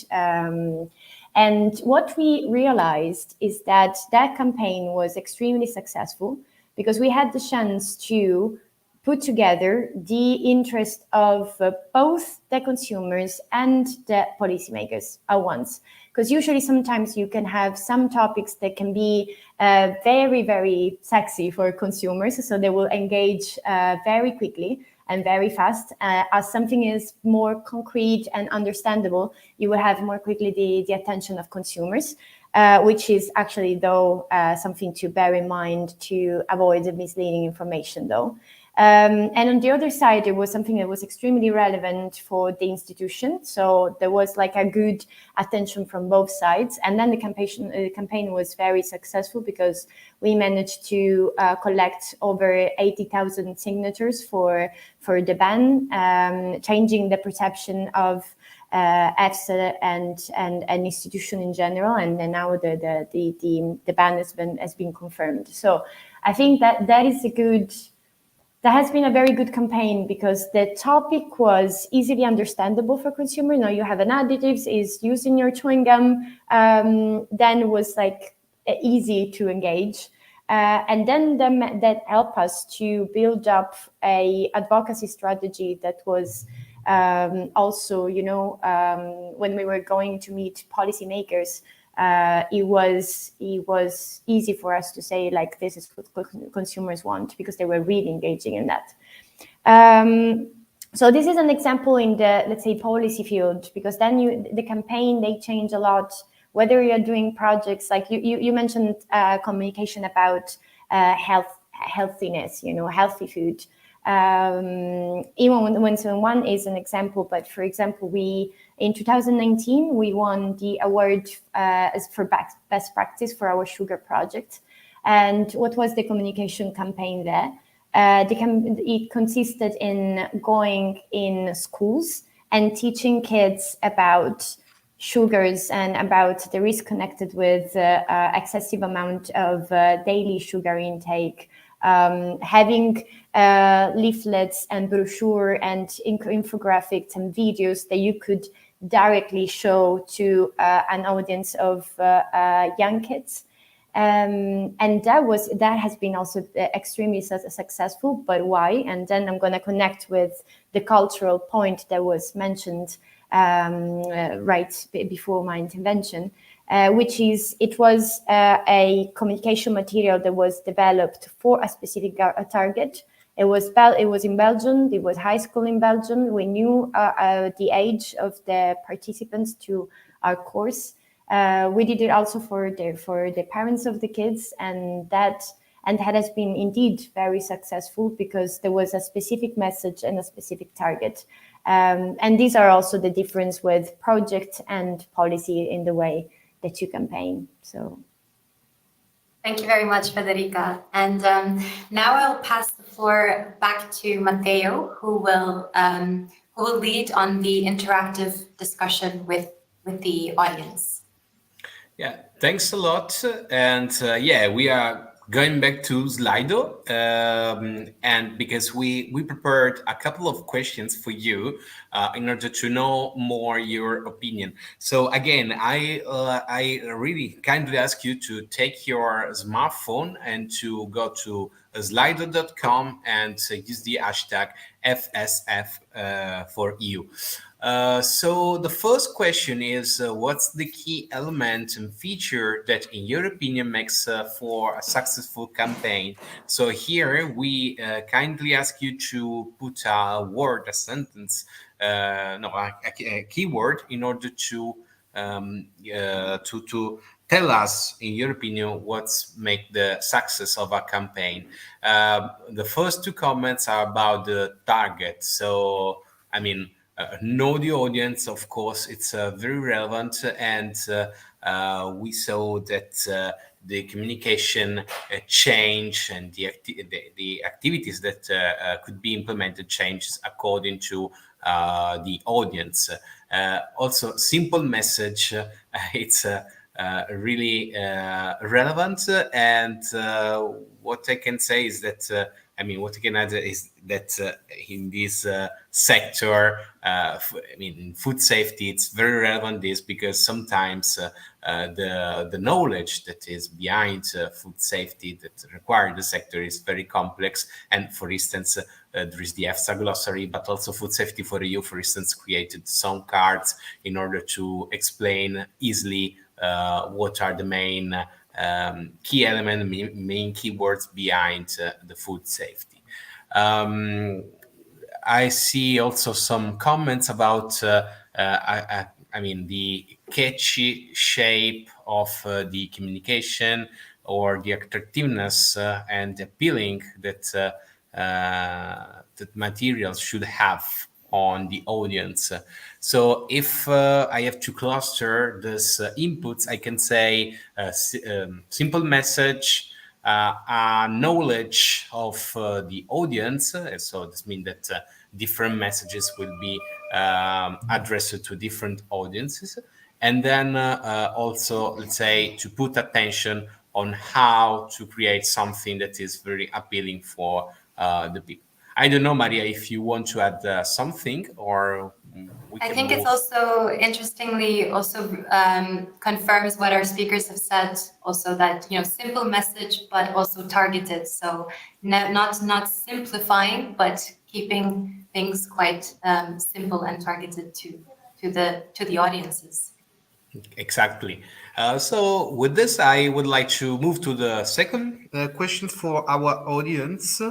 And what we realized is that that campaign was extremely successful because we had the chance to put together the interest of both the consumers and the policymakers at once. Because usually sometimes you can have some topics that can be very, very sexy for consumers. So they will engage very quickly and very fast. As something is more concrete and understandable, you will have more quickly the attention of consumers, which is actually, though, something to bear in mind to avoid the misleading information, though. And on the other side, there was something that was extremely relevant for the institution. So there was like a good attention from both sides. And then the campaign was very successful because we managed to collect over 80,000 signatures for the ban, changing the perception of EFSA and an institution in general. And then now the ban has been confirmed. So I think that is a good. That has been a very good campaign because the topic was easily understandable for consumers. Now you have an additives is used in your chewing gum, then it was like easy to engage. And then that helped us to build up a advocacy strategy that was also, when we were going to meet policymakers, it was easy for us to say, like, this is what consumers want, because they were really engaging in that. So this is an example in the, let's say, policy field, because then the campaign, they change a lot, whether you're doing projects like you mentioned communication about healthiness, healthy food. E171 is an example, but for example, in 2019, we won the award for best practice for our sugar project. And what was the communication campaign there? It consisted in going in schools and teaching kids about sugars and about the risk connected with excessive amount of daily sugar intake, having leaflets and brochure and infographics and videos that you could directly show to an audience of young kids. And that has been also extremely successful, but why? And then I'm going to connect with the cultural point that was mentioned right before my intervention, which is it was a communication material that was developed for a specific target. It was in Belgium. It was high school in Belgium. We knew the age of the participants to our course. We did it also for the parents of the kids, and And that has been indeed very successful because there was a specific message and a specific target. And these are also the difference with project and policy in the way that you campaign. So. Thank you very much, Federica. And now I'll pass the floor back to Matteo, who will lead on the interactive discussion with the audience. Yeah, thanks a lot. And yeah, we are going back to Slido, and because we prepared a couple of questions for you in order to know more your opinion. So again, I really kindly ask you to take your smartphone and to go to slido.com and use the hashtag FSF for EU. So the first question is, what's the key element and feature that, in your opinion, makes for a successful campaign? So here we kindly ask you to put a word, a sentence, a keyword in order to tell us, in your opinion, what's make the success of a campaign. The first two comments are about the target. So, I mean, know the audience, of course, it's very relevant. And we saw that the communication change and the activities that could be implemented changes according to the audience. Also, simple message, it's really relevant. And what I can say is that, what I can add is that in this sector, in food safety, it's very relevant this because sometimes the knowledge that is behind food safety that require the sector is very complex. And for instance, there is the EFSA glossary, but also Food Safety for EU, for instance, created some cards in order to explain easily what are the main key elements, main keywords behind the food safety. I see also some comments about, the catchy shape of the communication or the attractiveness and appealing that that materials should have on the audience. So if I have to cluster these inputs, I can say simple message, knowledge of the audience. So this means that different messages will be addressed to different audiences. And then also, let's say, to put attention on how to create something that is very appealing for the people. I don't know, Maria, if you want to add something, or we can I think move. it's also interestingly confirms what our speakers have said. Also that simple message, but also targeted. So not simplifying, but keeping things quite simple and targeted to the audiences. Exactly. So with this, I would like to move to the second question for our audience.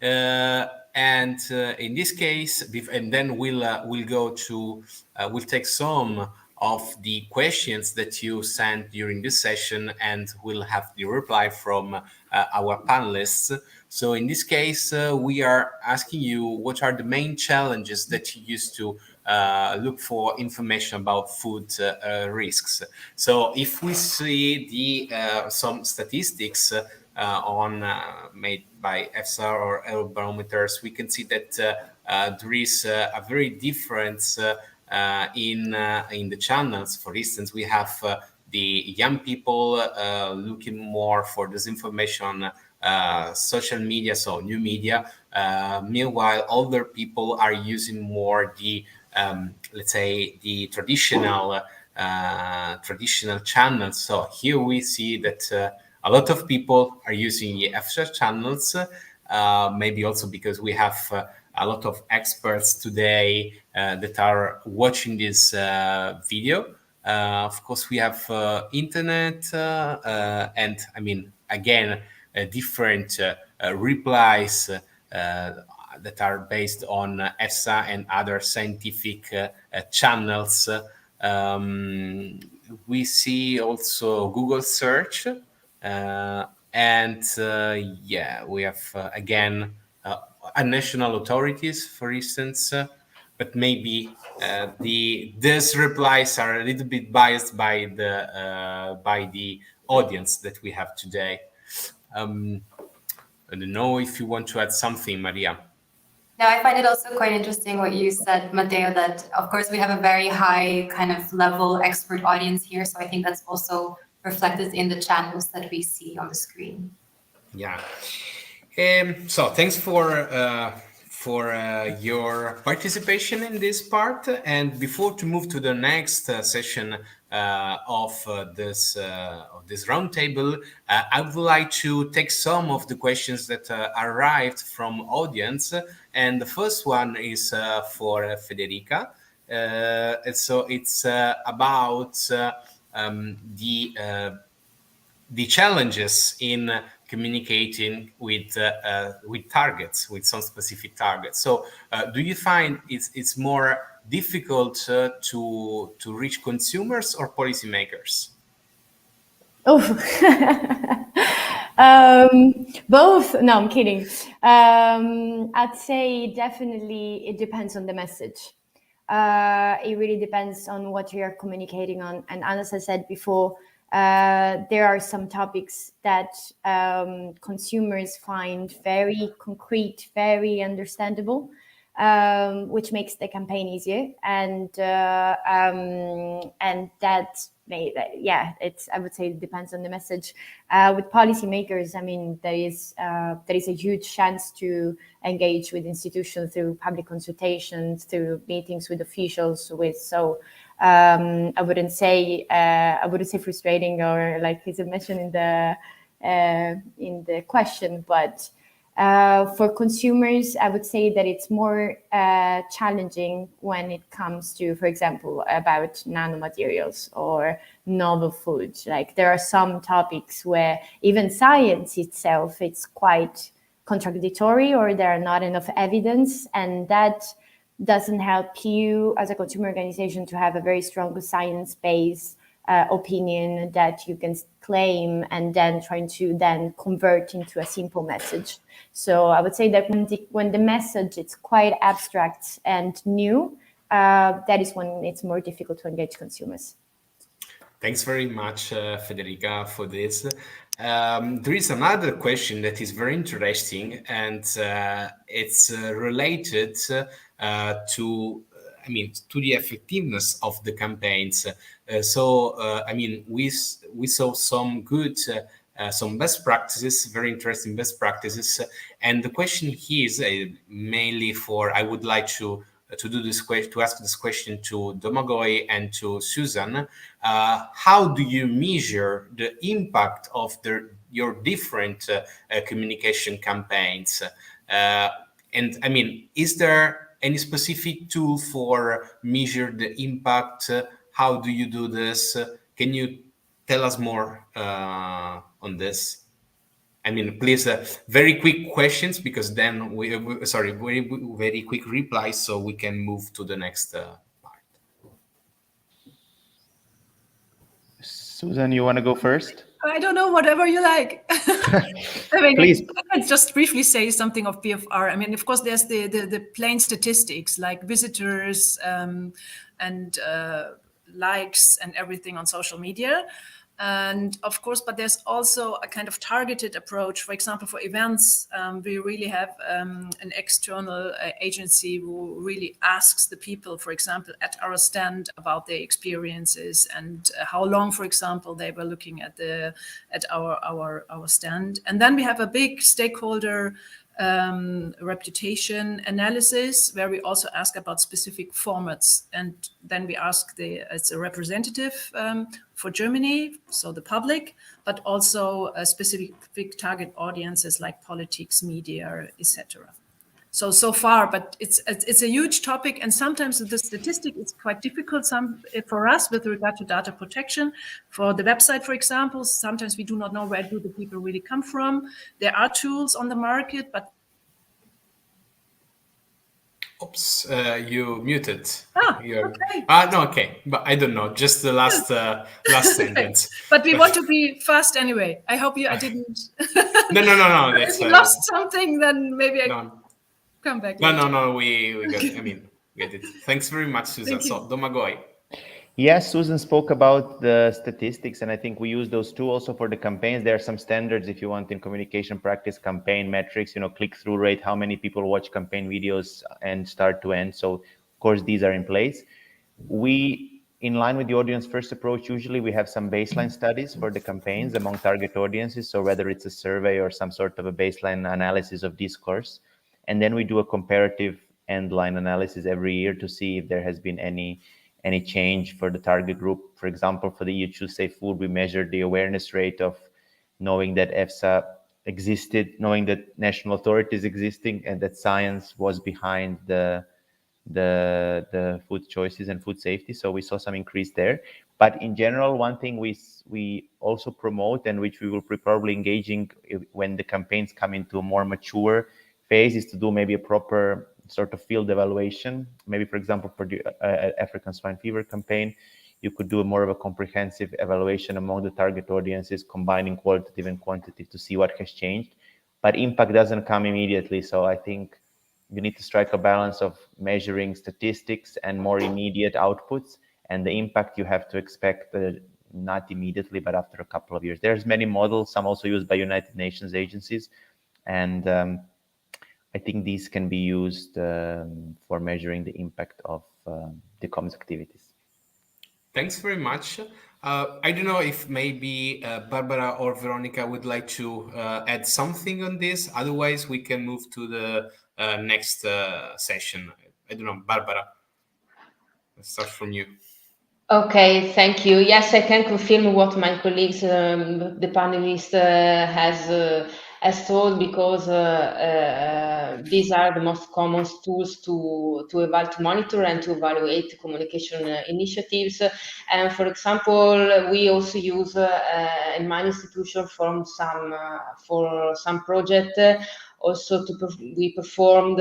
And in this case, and then we'll go to we'll take some of the questions that you sent during this session, and we'll have the reply from our panelists. So in this case, we are asking you what are the main challenges that you used to look for information about food risks. So if we see the some statistics made by EFSA or Eurobarometers, we can see that there is a very difference in the channels. For instance, we have the young people looking more for this information on social media, so new media. Meanwhile, older people are using more the let's say the traditional channels. So here we see that a lot of people are using the EFSA channels, maybe also because we have a lot of experts today that are watching this video. Of course, we have internet, and again, different replies that are based on EFSA and other scientific channels. We see also Google search, And yeah, we have again national authorities, for instance, but maybe these replies are a little bit biased by the audience that we have today. I don't know if you want to add something, Maria. No, I find it also quite interesting what you said, Matteo, that of course we have a very high kind of level expert audience here. So I think that's also reflected in the channels that we see on the screen. Yeah. So thanks for your participation in this part. And before to move to the next session of this roundtable, I would like to take some of the questions that arrived from audience. And the first one is for Federica. And so it's about the challenges in communicating with targets, with some specific targets. So, do you find it's more difficult to reach consumers or policymakers? Oh, both. No, I'm kidding. I'd say definitely it depends on the message. It really depends on what you're communicating on. And as I said before, there are some topics that consumers find very concrete, very understandable, which makes the campaign easier. And that may, yeah, I would say it depends on the message. With policymakers, I mean, there is a huge chance to engage with institutions through public consultations, through meetings with officials. I wouldn't say frustrating, or like is mentioned in the question, but for consumers, I would say that it's more challenging when it comes to, for example, about nanomaterials or novel foods. Like there are some topics where even science itself, it's quite contradictory, or there are not enough evidence, and that doesn't help you as a consumer organization to have a very strong science-based opinion that you can claim and then trying to then convert into a simple message. So I would say that when the message is quite abstract and new, that is when it's more difficult to engage consumers. Thanks very much, Federica, for this. There is another question that is very interesting, and it's related to the effectiveness of the campaigns. We saw some good, some best practices, very interesting best practices, and the question here is mainly for. I would like to do this question, to ask this question to Domagoj and to Susan. How do you measure the impact of your different communication campaigns? And I mean, is there any specific tool for measure the impact? How do you do this? Can you tell us more on this? I mean, please, very quick questions, because then very quick replies, so we can move to the next part. Susan, you want to go first? I don't know, whatever you like. Please. I can just briefly say something of PFR. I mean, of course, there's the plain statistics like visitors and likes and everything on social media. And of course, but there's also a kind of targeted approach. For example, for events, we really have an external agency who really asks the people, for example, at our stand about their experiences and how long, for example, they were looking at our stand. And then we have a big stakeholder reputation analysis, where we also ask about specific formats, and then we ask it's a representative for Germany, so the public, but also specific target audiences like politics, media, etc. So far, but it's a huge topic, and sometimes the statistic is quite difficult for us with regard to data protection. For the website, for example, sometimes we do not know where do the people really come from. There are tools on the market, but Oops, you muted. Okay. No, okay, but I don't know. Just the last sentence. But we want to be fast anyway. I hope I didn't. No. If you lost something, then maybe I come back later. No. We got. I mean, get it. Thanks very much, Susan. Thank you. So, Domagoj. Yes, Susan spoke about the statistics, and I think we use those too also for the campaigns. There are some standards if you want in communication practice, campaign metrics, click-through rate, how many people watch campaign videos and start to end. So, of course, these are in place. We, in line with the audience first approach, usually we have some baseline studies for the campaigns among target audiences. So whether it's a survey or some sort of a baseline analysis of discourse. And then we do a comparative end line analysis every year to see if there has been any change for the target group. For example, for the EU Choose Safe Food, we measured the awareness rate of knowing that EFSA existed, knowing that national authorities existing, and that science was behind the food choices and food safety. So we saw some increase there. But in general, one thing we also promote, and which we will be probably engaging when the campaigns come into a more mature phase, is to do maybe a proper sort of field evaluation. Maybe, for example, for the African swine fever campaign, you could do more of a comprehensive evaluation among the target audiences, combining qualitative and quantitative to see what has changed. But impact doesn't come immediately. So I think you need to strike a balance of measuring statistics and more immediate outputs, and the impact you have to expect not immediately, but after a couple of years. There's many models, some also used by United Nations agencies, and I think these can be used for measuring the impact of the comms activities. Thanks very much. I don't know if maybe Barbara or Veronica would like to add something on this. Otherwise, we can move to the next session. I don't know, Barbara, let's start from you. Okay, thank you. Yes, I can confirm what my colleagues, the panelist, has told, because these are the most common tools to monitor and to evaluate communication initiatives. And for example, we also use in my institution for some project. Also, we performed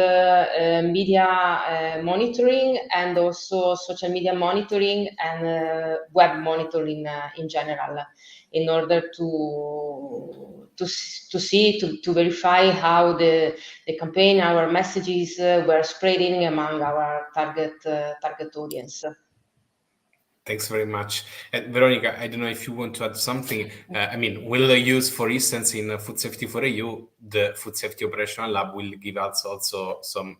media monitoring, and also social media monitoring and web monitoring in general, in order to verify how the campaign, our messages were spreading among our target audience. Thanks very much. And Veronica, I don't know if you want to add something. I mean, will use, for instance, in Food Safety for EU, the Food Safety Operational Lab will give us also some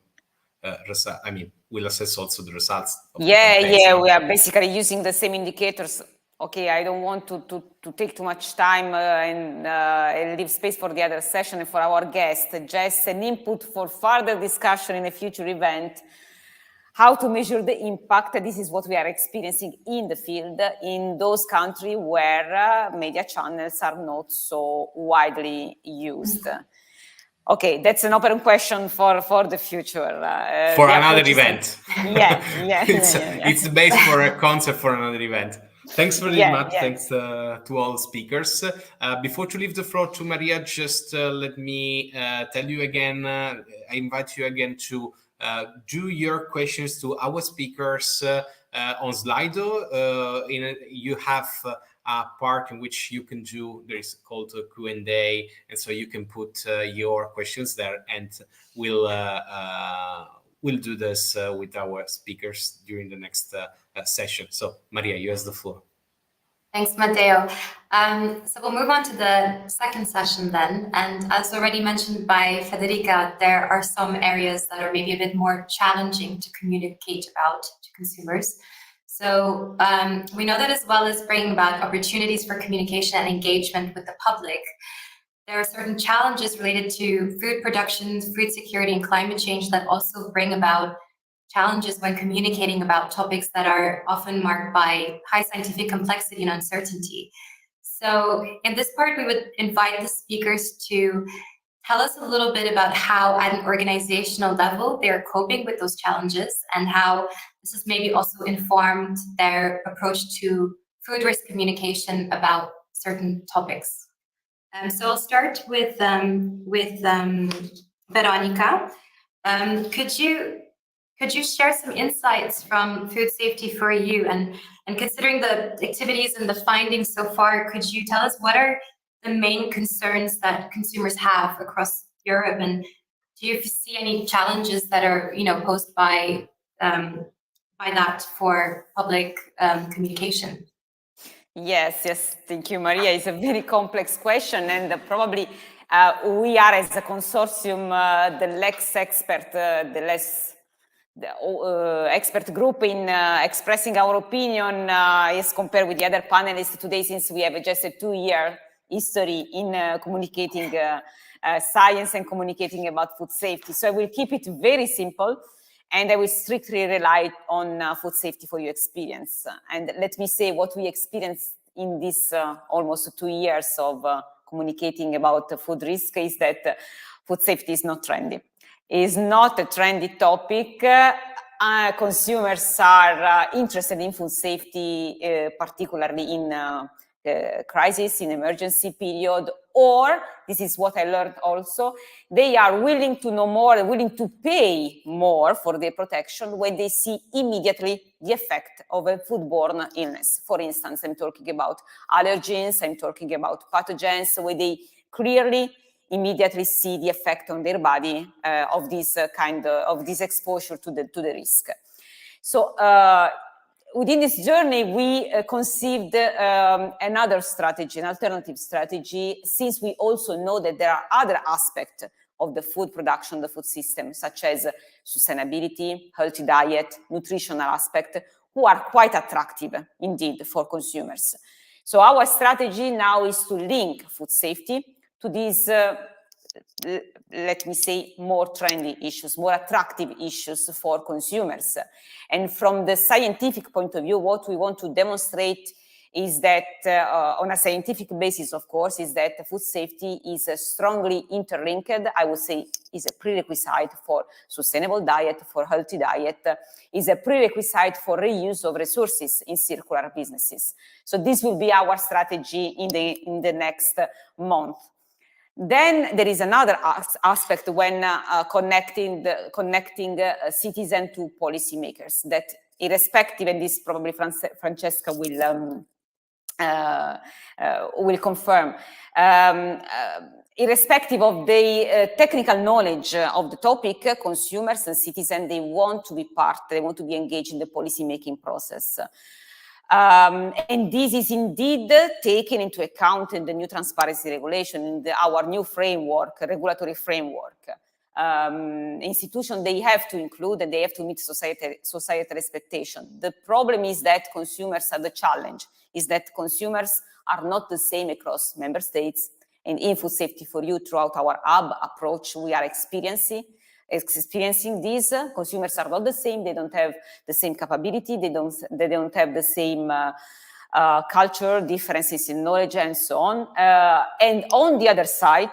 will assess also the results of the campaigns, no? We are basically using the same indicators. Okay, I don't want to take too much time and leave space for the other session and for our guest. Just an input for further discussion in a future event. How to measure the impact. This is what we are experiencing in the field in those countries where media channels are not so widely used. Okay, that's an open question for the future. For another event. It's the base for a concept for another event. Thanks very much. Thanks to all speakers. Before to leave the floor to Maria, just let me tell you again, I invite you again to do your questions to our speakers on Slido. You have a part in which you can do, there is called a Q&A, and so you can put your questions there, and we'll do this with our speakers during the next session. So Maria, you have the floor. Thanks, Matteo. So we'll move on to the second session then. And as already mentioned by Federica, there are some areas that are maybe a bit more challenging to communicate about to consumers. So we know that as well as bringing about opportunities for communication and engagement with the public, there are certain challenges related to food production, food security, and climate change that also bring about challenges when communicating about topics that are often marked by high scientific complexity and uncertainty. So in this part, we would invite the speakers to tell us a little bit about how at an organizational level they're coping with those challenges, and how this has maybe also informed their approach to food risk communication about certain topics. So I'll start with Veronica. could you share some insights from Food Safety for You? And considering the activities and the findings so far, could you tell us what are the main concerns that consumers have across Europe? And do you see any challenges that are, posed by that for public communication? Yes, thank you, Maria. It's a very complex question, and probably we are, as a consortium, the less expert, expert group in expressing our opinion is compared with the other panelists today, since we have just a 2-year history in communicating science and communicating about food safety. So I will keep it very simple, and I will strictly rely on Food Safety for You experience. And let me say what we experienced in this almost 2 years of communicating about food risk is that food safety is not trendy. It's not a trendy topic. Consumers are interested in food safety, particularly in crisis, in emergency period, or, this is what I learned also, they are willing to know more, willing to pay more for their protection when they see immediately the effect of a foodborne illness. For instance, I'm talking about allergens, I'm talking about pathogens, where they clearly immediately see the effect on their body of this of this exposure to the risk. So within this journey, we conceived another strategy, an alternative strategy, since we also know that there are other aspects of the food production, the food system, such as sustainability, healthy diet, nutritional aspect, who are quite attractive indeed for consumers. So our strategy now is to link food safety to these, let me say, more trendy issues, more attractive issues for consumers. And from the scientific point of view, what we want to demonstrate is that, on a scientific basis, of course, is that food safety is strongly interlinked. I would say is a prerequisite for sustainable diet, for healthy diet, is a prerequisite for reuse of resources in circular businesses. So this will be our strategy in the next month. Then there is another aspect when connecting citizen to policymakers, that irrespective, and this probably Francesca will confirm, irrespective of the technical knowledge of the topic, consumers and citizens, they want to be part, they want to be engaged in the policy-making process. And this is indeed taken into account in the new transparency regulation, in our new framework, regulatory framework. Institutions, they have to include and they have to meet societal expectation. The problem is that consumers are the challenge, is that consumers are not the same across member states. And in Food Safety for You, throughout our hub approach, we are experiencing this. Consumers are not the same. They don't have the same capability. They don't have the same culture, differences in knowledge, and so on. And on the other side,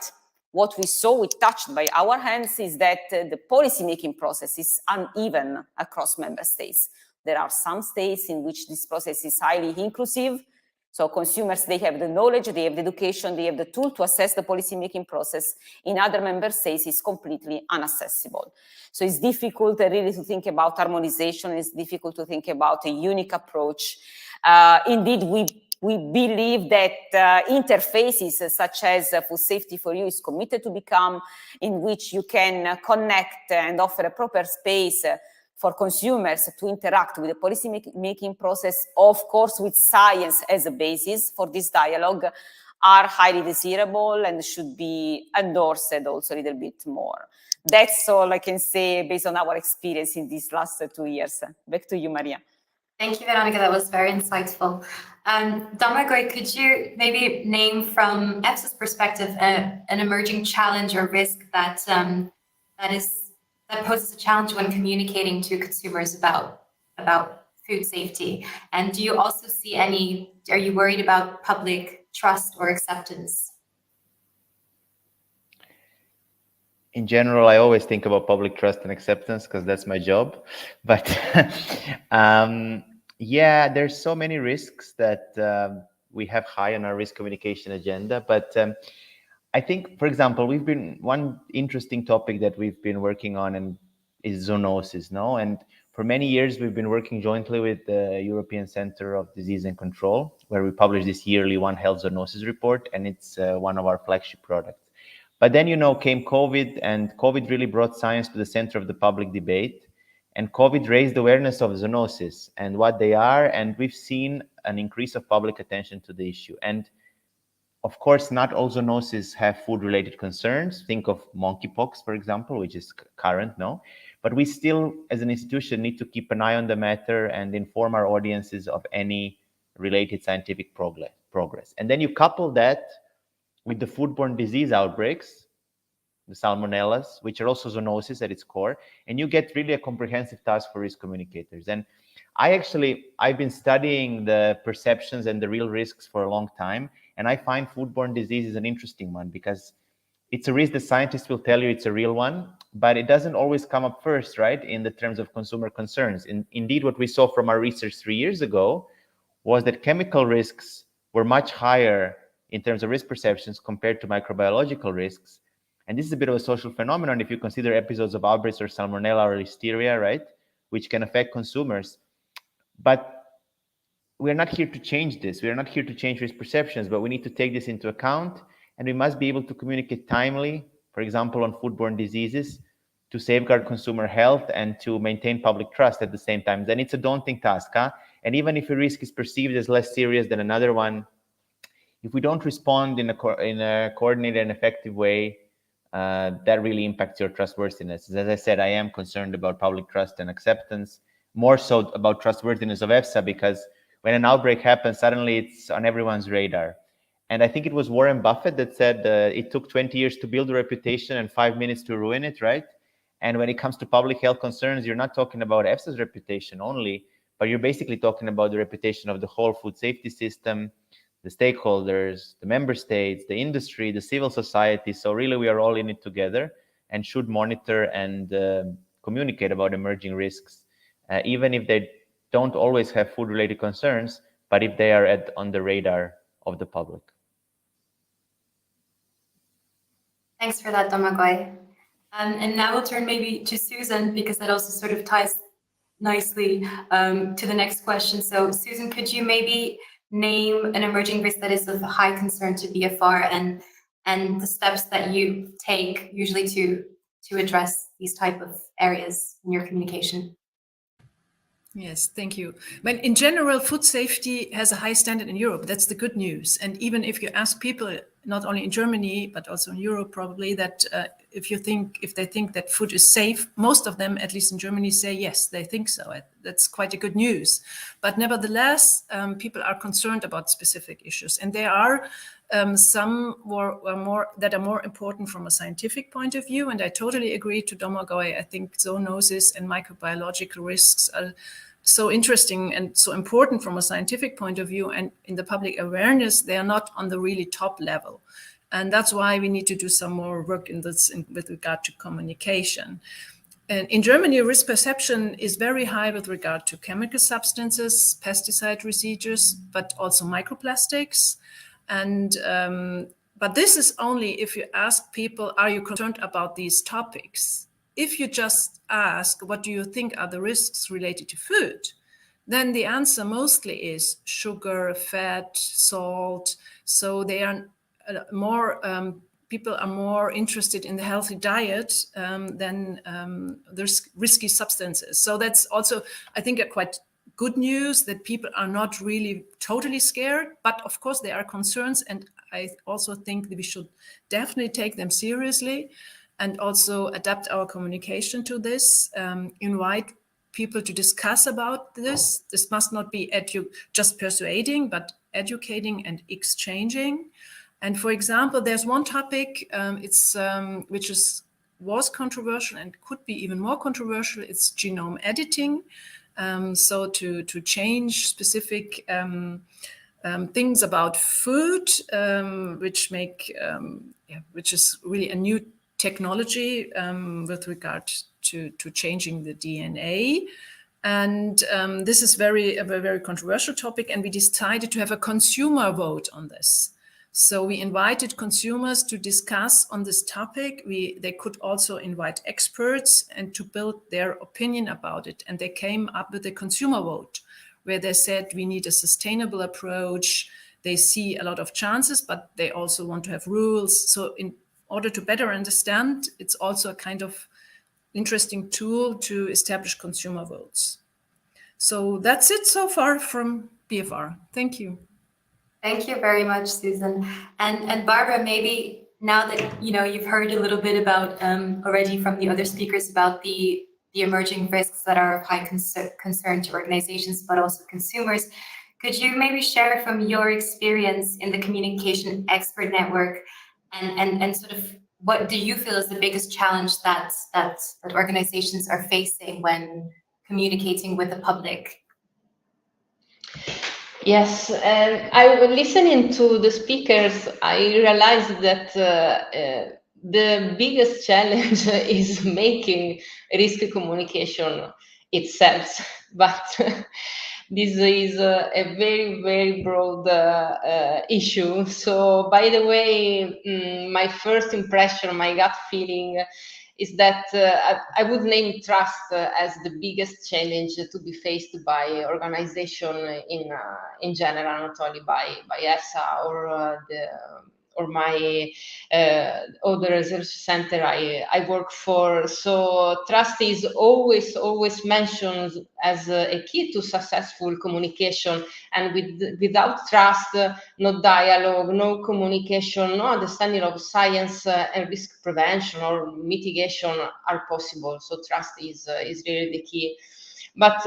what we saw, we touched by our hands, is that the policy-making process is uneven across member states. There are some states in which this process is highly inclusive. So consumers, they have the knowledge, they have the education, they have the tool to assess the policy-making process. In other member states, it's completely inaccessible. So it's difficult really to think about harmonization. It's difficult to think about a unique approach. Indeed, we believe that interfaces such as Food Safety for You is committed to become, in which you can connect and offer a proper space for consumers to interact with the policy-making process, of course, with science as a basis for this dialogue, are highly desirable and should be endorsed also a little bit more. That's all I can say based on our experience in these last 2 years. Back to you, Maria. Thank you, Veronica. That was very insightful. Domagoj, could you maybe name from EFSA's perspective an emerging challenge or risk that poses a challenge when communicating to consumers about food safety? And do you also see are you worried about public trust or acceptance? In general, I always think about public trust and acceptance because that's my job. But yeah, there's so many risks that we have high on our risk communication agenda. But I think, for example, one interesting topic that we've been working on, and is zoonosis, no? And for many years, we've been working jointly with the European Center of Disease and Control, where we publish this yearly One Health Zoonosis report, and it's one of our flagship products. But then, came COVID, and COVID really brought science to the center of the public debate. And COVID raised awareness of zoonosis and what they are, and we've seen an increase of public attention to the issue. And of course, not all zoonoses have food-related concerns. Think of monkeypox, for example, which is current, no? But we still, as an institution, need to keep an eye on the matter and inform our audiences of any related scientific progress. And then you couple that with the foodborne disease outbreaks, the salmonellas, which are also zoonoses at its core, and you get really a comprehensive task for risk communicators. And I've been studying the perceptions and the real risks for a long time, and I find foodborne disease is an interesting one because it's a risk the scientists will tell you it's a real one, but it doesn't always come up first, right, in the terms of consumer concerns. Indeed, what we saw from our research 3 years ago was that chemical risks were much higher in terms of risk perceptions compared to microbiological risks. And this is a bit of a social phenomenon if you consider episodes of outbreaks or salmonella or listeria, right, which can affect consumers. But we're not here to change this. We are not here to change risk perceptions, but we need to take this into account, and we must be able to communicate timely, for example, on foodborne diseases, to safeguard consumer health and to maintain public trust at the same time. Then it's a daunting task, huh? And even if a risk is perceived as less serious than another one, if we don't respond in a coordinated and effective way, that really impacts your trustworthiness. As I said, I am concerned about public trust and acceptance, more so about trustworthiness of EFSA, because when an outbreak happens, suddenly it's on everyone's radar. And I think it was Warren Buffett that said it took 20 years to build a reputation and 5 minutes to ruin it, right? And when it comes to public health concerns, you're not talking about EFSA's reputation only, but you're basically talking about the reputation of the whole food safety system, the stakeholders, the member states, the industry, the civil society. So really, we are all in it together and should monitor and communicate about emerging risks, even if they don't always have food-related concerns, but if they are on the radar of the public. Thanks for that, Domagoj. And now we'll turn maybe to Susan, because that also sort of ties nicely to the next question. So Susan, could you maybe name an emerging risk that is of high concern to BFR and the steps that you take usually to address these type of areas in your communication? Yes, thank you. But in general, food safety has a high standard in Europe. That's the good news. And even if you ask people, not only in Germany, but also in Europe, probably, that if they think that food is safe, most of them, at least in Germany, say yes, they think so. That's quite a good news. But nevertheless, people are concerned about specific issues. And there are some that are more important from a scientific point of view. And I totally agree to Domagoj. I think zoonosis and microbiological risks are so interesting and so important from a scientific point of view, and in the public awareness, they are not on the really top level. And that's why we need to do some more work in this with regard to communication. And in Germany, risk perception is very high with regard to chemical substances, pesticide residues, but also microplastics. And but this is only if you ask people, are you concerned about these topics? If you just ask, what do you think are the risks related to food? Then the answer mostly is sugar, fat, salt. So they are people are more interested in the healthy diet than the risky substances. So that's also, I think, a quite good news that people are not really totally scared. But of course, there are concerns. And I also think that we should definitely take them seriously, and also adapt our communication to this, invite people to discuss about this. This must not be just persuading, but educating and exchanging. And for example, there's one topic which was controversial and could be even more controversial. It's genome editing. So to change specific things about food, which is really a new technology with regard to changing the DNA. And this is a very controversial topic, and we decided to have a consumer vote on this. So we invited consumers to discuss on this topic. They could also invite experts and to build their opinion about it. And they came up with a consumer vote where they said we need a sustainable approach. They see a lot of chances, but they also want to have rules. So in order to better understand, it's also a kind of interesting tool to establish consumer votes. So that's it so far from BFR. Thank you. Thank you very much, Susan. And Barbara, maybe now that you've heard a little bit about already from the other speakers about the emerging risks that are of high concern to organizations, but also consumers, could you maybe share from your experience in the communication expert network and sort of what do you feel is the biggest challenge that organizations are facing when communicating with the public? Yes, I was listening to the speakers. I realized that the biggest challenge is making risk communication itself, but this is a very, very broad issue. So, by the way, my first impression, my gut feeling is that I would name trust as the biggest challenge to be faced by organization in general, not only by ESA or my other research center I work for. So trust is always mentioned as a key to successful communication, and without trust, no dialogue, no communication, no understanding of science and risk prevention or mitigation are possible. So trust is really the key. But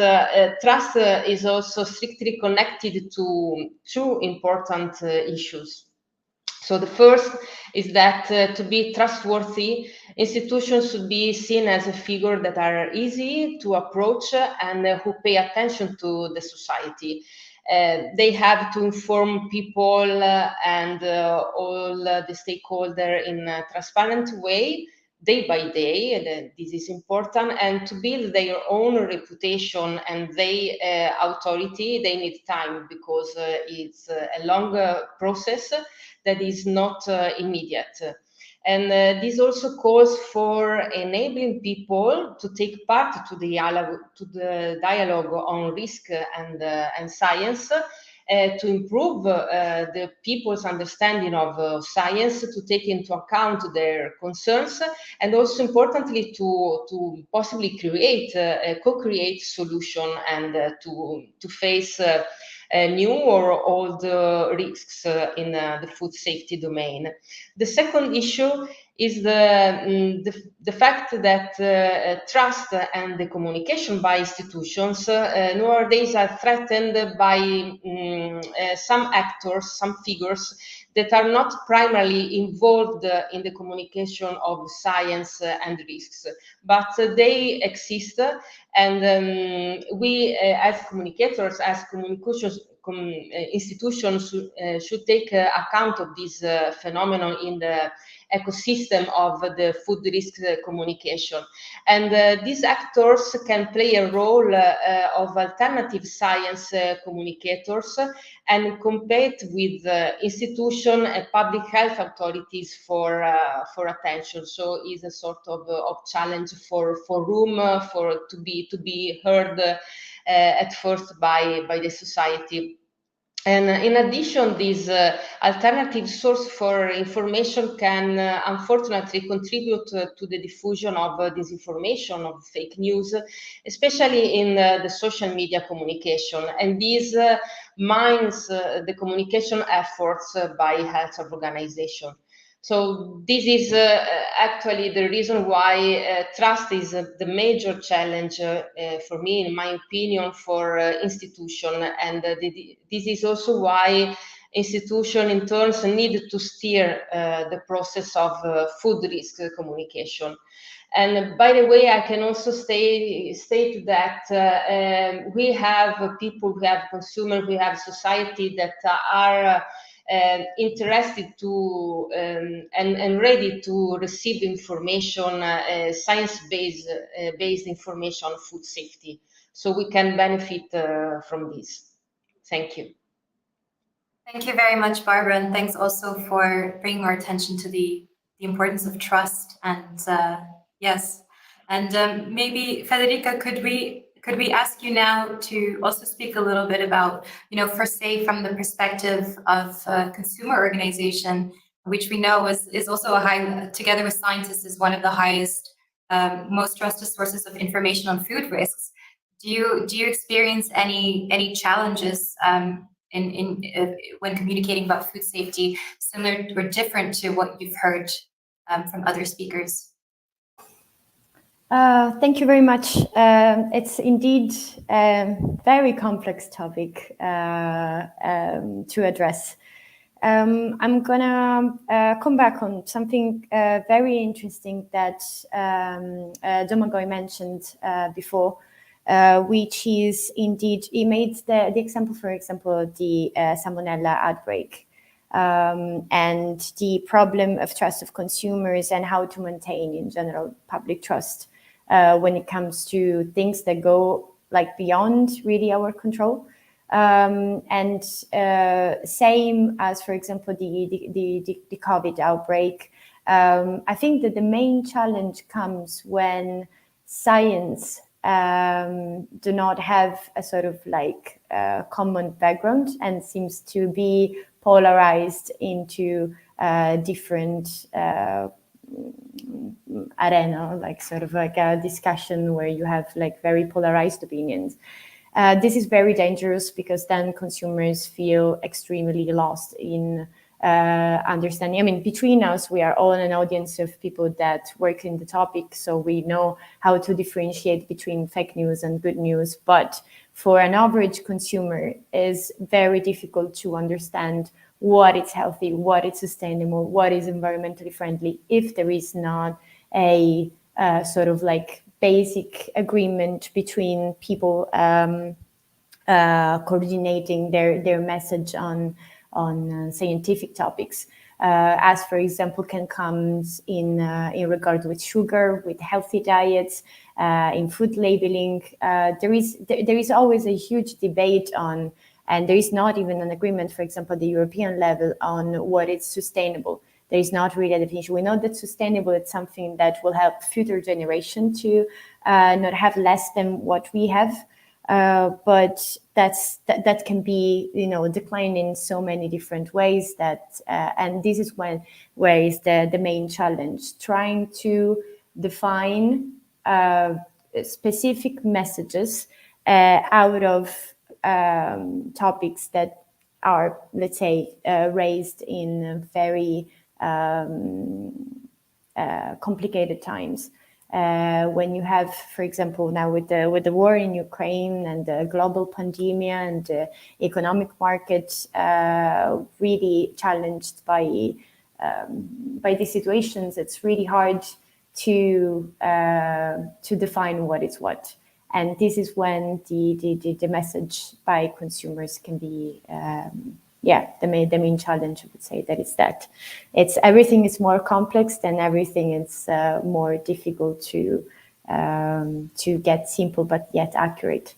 trust is also strictly connected to two important issues. So the first is that to be trustworthy, institutions should be seen as a figure that are easy to approach and who pay attention to the society. They have to inform people and all the stakeholders in a transparent way, day by day, and this is important, and to build their own reputation and their authority, they need time because it's a long process that is not immediate. And this also calls for enabling people to take part to the dialogue on risk and science, to improve the people's understanding of science, to take into account their concerns, and also importantly to possibly create co-create solution and to face new or old risks in the food safety domain. The second issue is the fact that trust and the communication by institutions nowadays are threatened by some actors, some figures that are not primarily involved in the communication of science and risks, but they exist, and we as communicators, as communications institutions should take account of this phenomenon in the ecosystem of the food risk communication. And these actors can play a role of alternative science communicators and compete with institutions and public health authorities for attention. So it's a sort of challenge for room to be heard at first by the society. And in addition, this alternative source for information can unfortunately contribute to the diffusion of disinformation, of fake news, especially in the social media communication. And this mines the communication efforts by health organizations. So this is actually the reason why trust is the major challenge for me, in my opinion, for institution. And this is also why institution in turns need to steer the process of food risk communication. And by the way, I can also state that we have people, we have consumers, we have society that are interested to and ready to receive information, science-based information on food safety. So we can benefit from this. Thank you. Thank you very much, Barbara, and thanks also for bringing our attention to the importance of trust. And yes, and maybe Federica, could we ask you now to also speak a little bit about, for say from the perspective of a consumer organization, which we know is also together with scientists, is one of the highest, most trusted sources of information on food risks. Do you experience any challenges when communicating about food safety, similar or different to what you've heard from other speakers? Thank you very much. It's indeed a very complex topic to address. I'm gonna come back on something very interesting that Domagoj mentioned before, which is indeed, he made the example, for example, the Salmonella outbreak. And the problem of trust of consumers and how to maintain in general public trust when it comes to things that go like beyond really our control. And same as, for example, the COVID outbreak. I think that the main challenge comes when science do not have a sort of like common background and seems to be polarized into different arena, like sort of like a discussion where you have like very polarized opinions. This is very dangerous because then consumers feel extremely lost in understanding. I mean, between us, we are all an audience of people that work in the topic, so we know how to differentiate between fake news and good news. But for an average consumer, it's very difficult to understand what is healthy, what is sustainable, what is environmentally friendly, if there is not a sort of like basic agreement between people coordinating their message on scientific topics, as for example can comes in regard with sugar, with healthy diets, in food labeling. There is always a huge debate on, and there is not even an agreement, for example, at the European level on what is sustainable. There is not really a definition. We know that sustainable is something that will help future generation to not have less than what we have. But that can be, declined in so many different ways that, and this is where is the main challenge, trying to define specific messages out of topics that are, let's say, raised in very complicated times. When you have, for example, now with the war in Ukraine and the global pandemic and the economic market really challenged by these situations, it's really hard to define what is what. And this is when the message by consumers can be the main challenge. I would say that it's everything is more complex than everything. It's more difficult to get simple but yet accurate.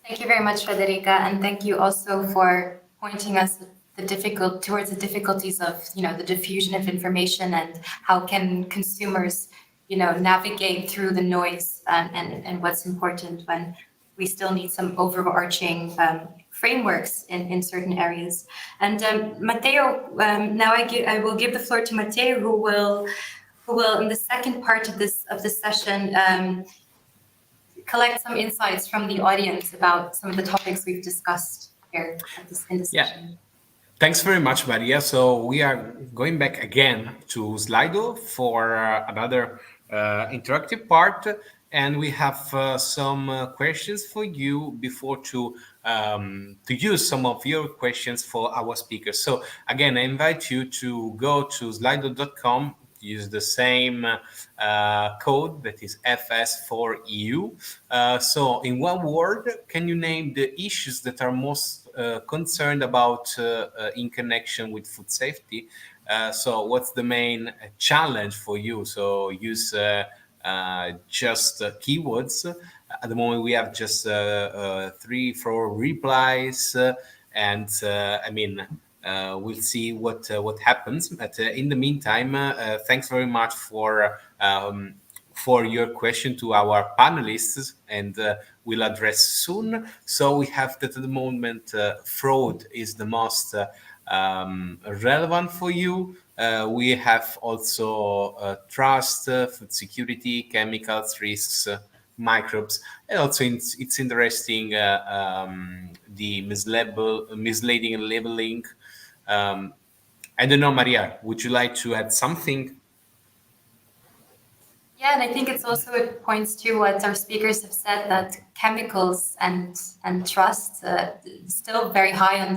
Thank you very much, Federica, and thank you also for pointing us towards the difficulties of the diffusion of information and how can consumers navigate through the noise and what's important when we still need some overarching frameworks in certain areas. And Matteo, now I will give the floor to Matteo, who will in the second part of this session collect some insights from the audience about some of the topics we've discussed here in this session. Thanks very much, Maria. So we are going back again to Slido for another interactive part, and we have some questions for you before to use some of your questions for our speakers. So again, I invite you to go to slido.com, use the same code that is FS4EU. So in one word, can you name the issues that are most concerned about in connection with food safety? So what's the main challenge for you? So use just keywords. At the moment, we have just 3-4 replies. and I mean, we'll see what happens. But in the meantime, thanks very much for your question to our panelists, and we'll address soon. So we have that at the moment, fraud is the most relevant for you. We have also trust, food security, chemicals, risks, microbes, and also it's interesting the misleading labeling. I don't know, Maria, would you like to add something? Yeah, and I think it's also, it points to what our speakers have said, that chemicals and trust still very high on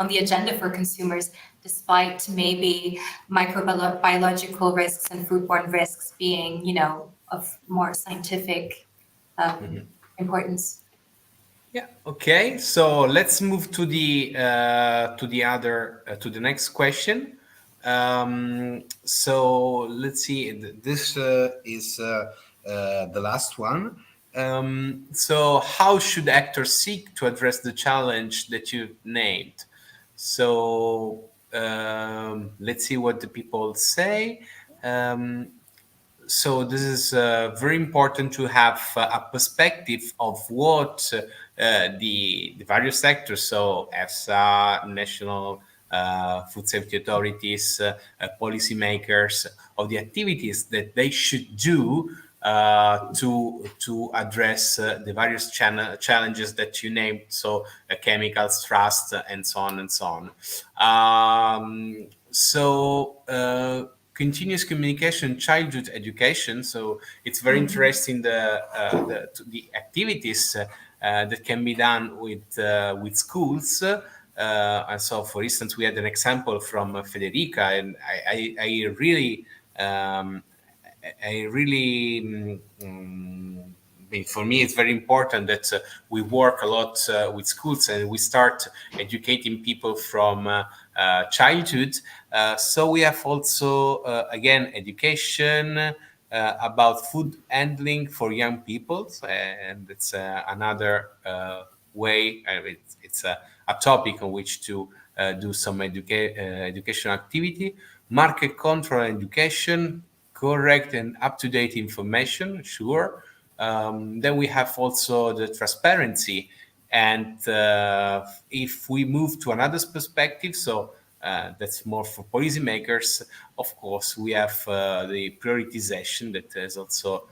the agenda for consumers, despite maybe microbiological risks and foodborne risks being, you know, of more scientific importance. Yeah. Okay. So let's move to the next question. So let's see. This is the last one. So how should actors seek to address the challenge that you've named? So let's see what the people say. So this is very important to have a perspective of what the various sectors, so EFSA, national food safety authorities, policymakers, of the activities that they should do to address the various challenges that you named, so chemicals, trust, and so on and so on. Continuous communication, childhood education. So it's very interesting the activities that can be done with schools. And so, for instance, we had an example from Federica, and I really I mean, for me, it's very important that we work a lot with schools and we start educating people from childhood. So we have also, again, education about food handling for young people. And it's another way, it's a topic on which to do some educational activity. Market control and education, correct and up-to-date information, sure. Then we have also the transparency. And if we move to another perspective, so that's more for policymakers, of course, we have the prioritization that is also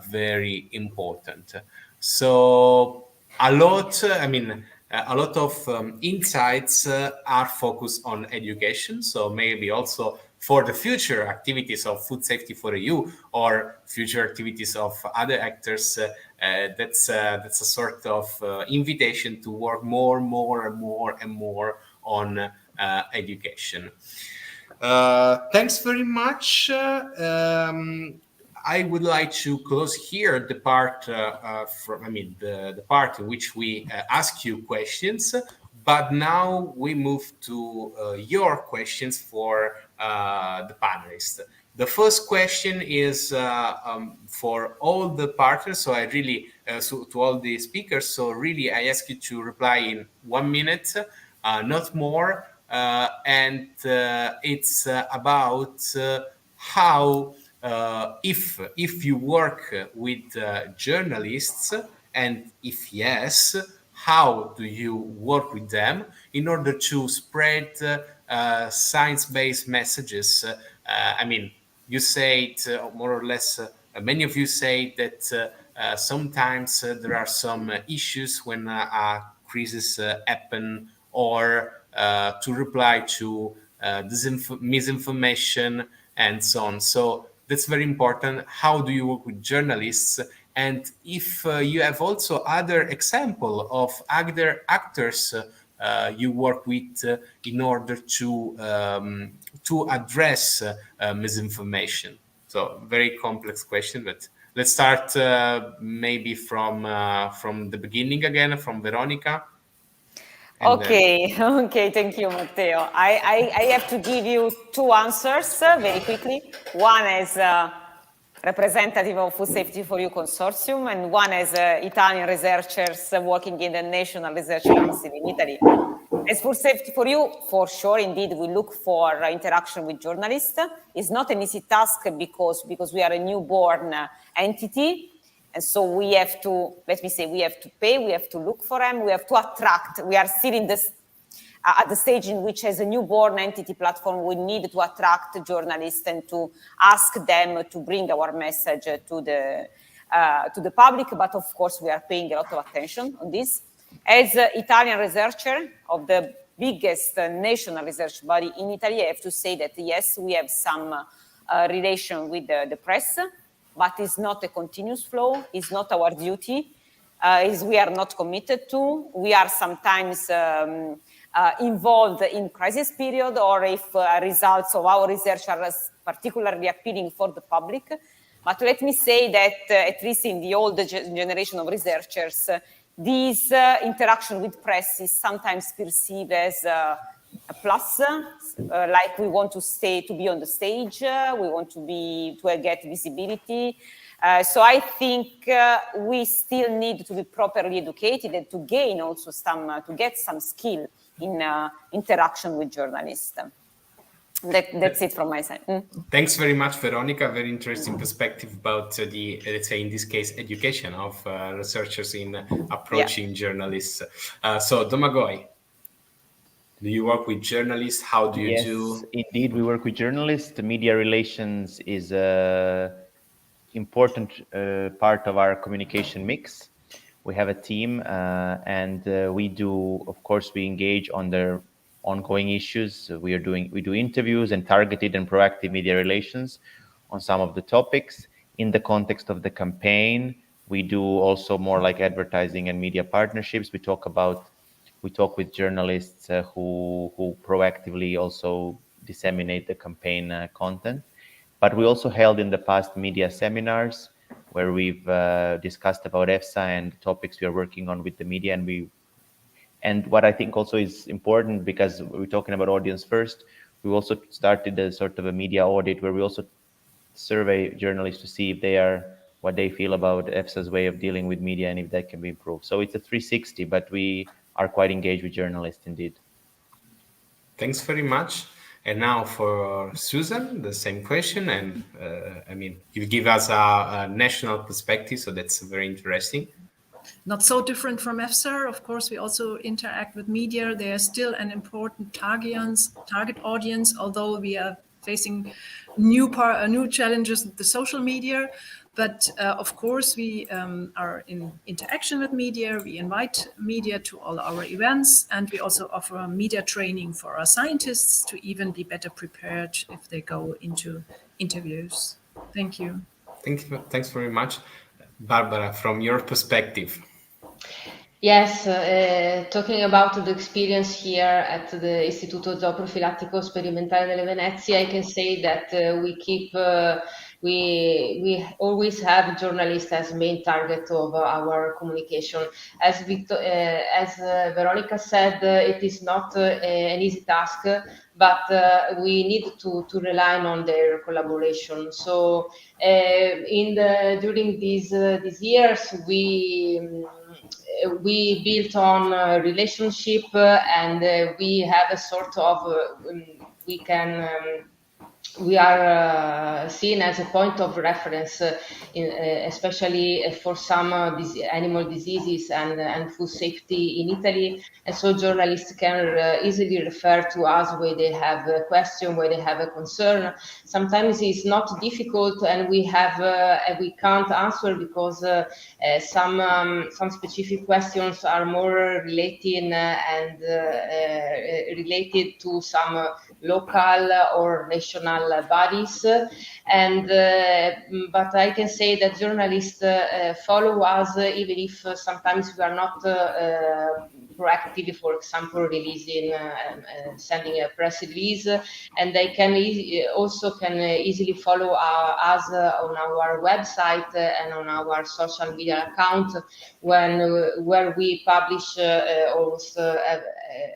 very important. So a lot, a lot of insights are focused on education. So maybe also for the future activities of food safety for EU or future activities of other actors, that's a sort of invitation to work more and more on education. Thanks very much. I would like to close here the part the part in which we ask you questions. But now we move to your questions for the panelists. The first question is for all the partners. So I really, to all the speakers. So really, I ask you to reply in 1 minute, not more. And it's about how, if you work with journalists, and if yes, how do you work with them in order to spread science-based messages? You say it more or less, many of you say that sometimes there are some issues when a crisis happen, or to reply to misinformation and so on. So that's very important. How do you work with journalists? And if you have also other example of other actors you work with in order to address misinformation. So very complex question, but let's start maybe from the beginning again, from Veronica. Okay, okay, thank you, Matteo. I have to give you two answers very quickly. One is representative of Food Safety for You consortium, and one as Italian researchers working in the National Research Council in Italy. As Food Safety for You, for sure, indeed, we look for interaction with journalists. It's not an easy task because we are a newborn entity. And so we have to, let me say, we have to pay, we have to look for them, we have to attract. We are still in this, at the stage in which, as a newborn entity platform, we need to attract journalists and to ask them to bring our message to the public. But of course, we are paying a lot of attention on this. As an Italian researcher of the biggest national research body in Italy, I have to say that yes, we have some relation with the press, but it's not a continuous flow. It's not our duty. We are not committed to. We are sometimes involved in crisis period, or if results of our research are particularly appealing for the public. But let me say that at least in the old generation of researchers, this interaction with press is sometimes perceived as a plus, like we want to be on the stage, we want to get visibility. So I think we still need to be properly educated and to gain also to get some skill in interaction with journalists. That's it from my side. Thanks very much, Veronica. Very interesting perspective about the, let's say, in this case, education of researchers in approaching journalists. So, Domagoj, do you work with journalists? How do you do? Yes, indeed, we work with journalists. The media relations is an important part of our communication mix. We have a team, and we do, of course, we engage on their ongoing issues. We do interviews and targeted and proactive media relations on some of the topics. In the context of the campaign, we do also more like advertising and media partnerships. We talk with journalists who proactively also disseminate the campaign content. But we also held in the past media seminars where we've discussed about EFSA and topics we are working on with the media. And what I think also is important, because we're talking about audience first, we also started a sort of a media audit where we also survey journalists to see what they feel about EFSA's way of dealing with media and if that can be improved. So it's a 360, but we are quite engaged with journalists indeed. Thanks very much. And now for Susan, the same question. And I mean, you give us a national perspective, so that's very interesting. Not so different from EFSA. Of course, we also interact with media. They are still an important target audience, although we are facing new challenges with the social media. But of course, we are in interaction with media. We invite media to all our events, and we also offer media training for our scientists to even be better prepared if they go into interviews. Thank you. Thanks very much. Barbara, from your perspective. Yes, talking about the experience here at the Istituto Zooprofilattico Sperimentale delle Venezie, I can say that we always have journalists as main target of our communication. As Veronica said, it is not an easy task, but we need to rely on their collaboration. So during these years, we built on relationship, and we have a sort of we are seen as a point of reference, especially for some animal diseases and food safety in Italy. And so journalists can easily refer to us when they have a question, when they have a concern. Sometimes it's not difficult, and we can't answer because some specific questions are more related to some local or national bodies, and but I can say that journalists follow us even if sometimes we are not proactively, for example, sending a press release, and they can easily follow us on our website and on our social media account where we publish almost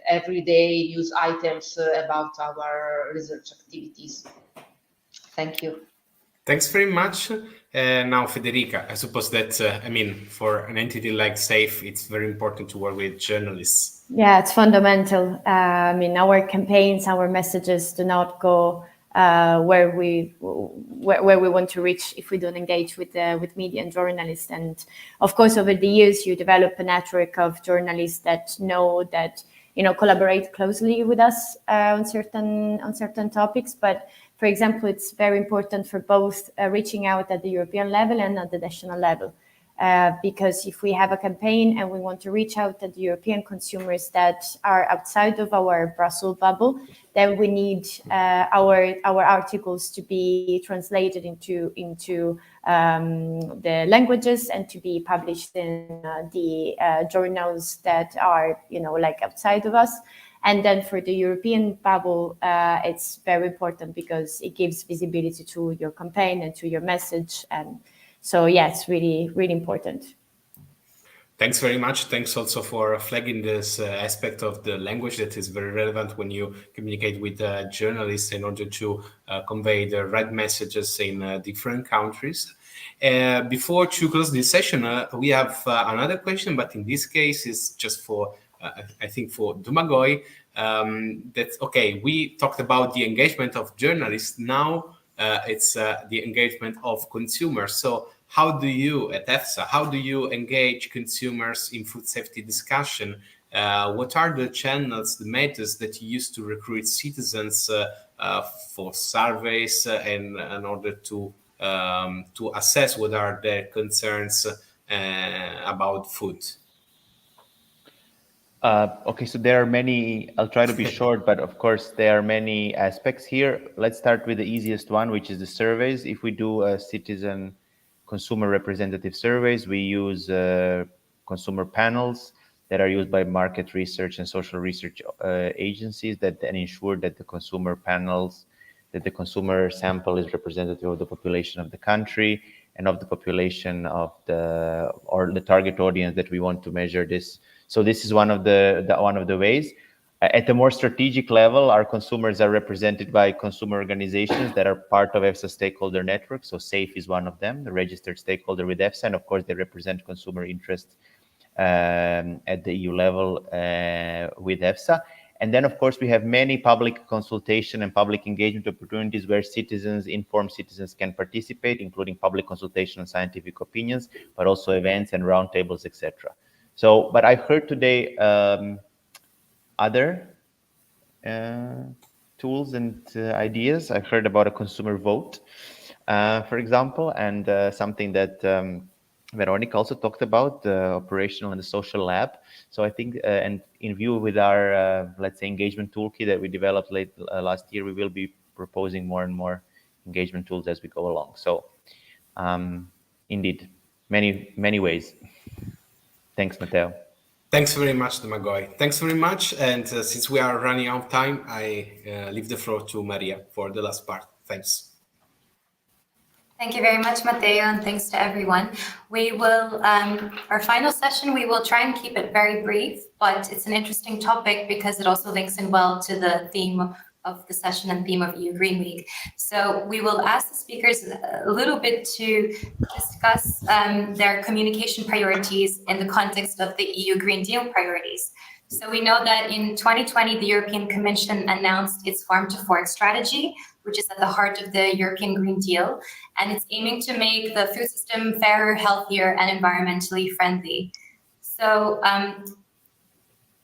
everyday news items about our research activities. Thank you. Thanks very much. Now, Federica, I suppose that, for an entity like SAFE, it's very important to work with journalists. Yeah, it's fundamental. Our campaigns, our messages do not go where we want to reach if we don't engage with media and journalists. And of course, over the years, you develop a network of journalists that know that collaborate closely with us on certain topics. But for example, it's very important for both reaching out at the European level and at the national level. Because if we have a campaign and we want to reach out to the European consumers that are outside of our Brussels bubble, then we need our articles to be translated into the languages and to be published in the journals that are outside of us. And then for the European bubble, it's very important because it gives visibility to your campaign and to your message. And so, yeah, it's really, really important. Thanks very much. Thanks also for flagging this aspect of the language that is very relevant when you communicate with journalists in order to convey the right messages in different countries. Before to close this session, we have another question, but in this case, it's just for, I think, for Domagoj. That's okay. We talked about the engagement of journalists. Now it's the engagement of consumers. So how do you, at EFSA, how do you engage consumers in food safety discussion? What are the channels, the methods that you use to recruit citizens for surveys and in order to assess what are their concerns about food? Okay, so there are many, I'll try to be short, but of course there are many aspects here. Let's start with the easiest one, which is the surveys. If we do a citizen consumer representative surveys, we use consumer panels that are used by market research and social research agencies that then ensure that the consumer panels, that the consumer sample is representative of the population of the country and of the population of the target audience that we want to measure this. So this is one of the ways. At a more strategic level, our consumers are represented by consumer organizations that are part of EFSA stakeholder network. So SAFE is one of them, the registered stakeholder with EFSA, and of course they represent consumer interest at the EU level with EFSA. And then, of course, we have many public consultation and public engagement opportunities where informed citizens can participate, including public consultation on scientific opinions, but also events and roundtables, etc. So, but I've heard today other tools and ideas. I've heard about a consumer vote, for example, and something that Veronica also talked about, the operational and the social lab. So I think, and in view with our, let's say, engagement toolkit that we developed last year, we will be proposing more and more engagement tools as we go along. So indeed, many ways. Thanks, Matteo. Thanks very much, Domagoj. Thanks very much. And since we are running out of time, I leave the floor to Maria for the last part. Thanks. Thank you very much, Matteo, and thanks to everyone. We will, our final session, we will try and keep it very brief, but it's an interesting topic because it also links in well to the theme of the session and theme of EU Green Week. So we will ask the speakers a little bit to discuss their communication priorities in the context of the EU Green Deal priorities. So we know that in 2020, the European Commission announced its Farm to Fork strategy, which is at the heart of the European Green Deal, and it's aiming to make the food system fairer, healthier, and environmentally friendly. So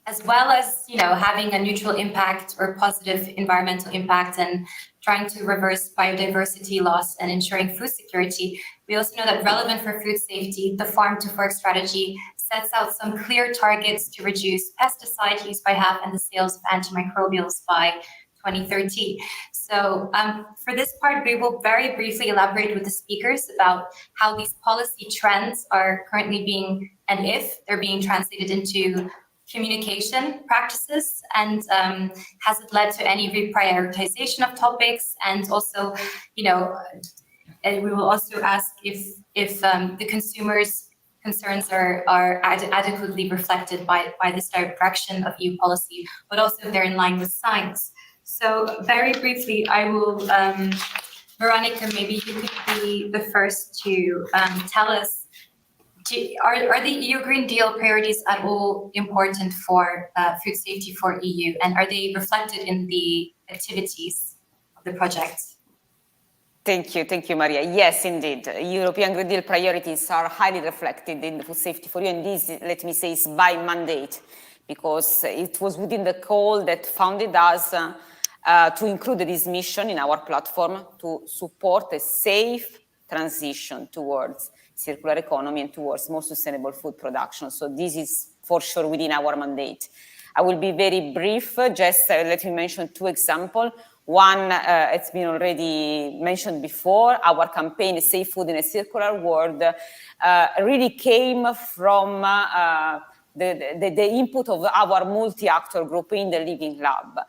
as well as having a neutral impact or positive environmental impact and trying to reverse biodiversity loss and ensuring food security, we also know that relevant for food safety, the Farm to Fork strategy sets out some clear targets to reduce pesticide use by half and the sales of antimicrobials by 2030. So for this part, we will very briefly elaborate with the speakers about how these policy trends are currently being, and if they're being translated into communication practices, and has it led to any reprioritization of topics? And also, and we will also ask if the consumers' concerns are adequately reflected by this direction of EU policy, but also if they're in line with science. So very briefly, I will Veronica, maybe you could be the first to tell us, are the EU Green Deal priorities at all important for food safety for EU, and are they reflected in the activities of the project? Thank you, Maria. Yes, indeed. European Green Deal priorities are highly reflected in the food safety for you, and this, let me say, is by mandate, because it was within the call that founded us to include this mission in our platform to support a safe transition towards circular economy and towards more sustainable food production. So this is for sure within our mandate. I will be very brief, just let me mention two examples. One, it's been already mentioned before, our campaign, Safe Food in a Circular World, really came from the input of our multi-actor group in the Living Lab.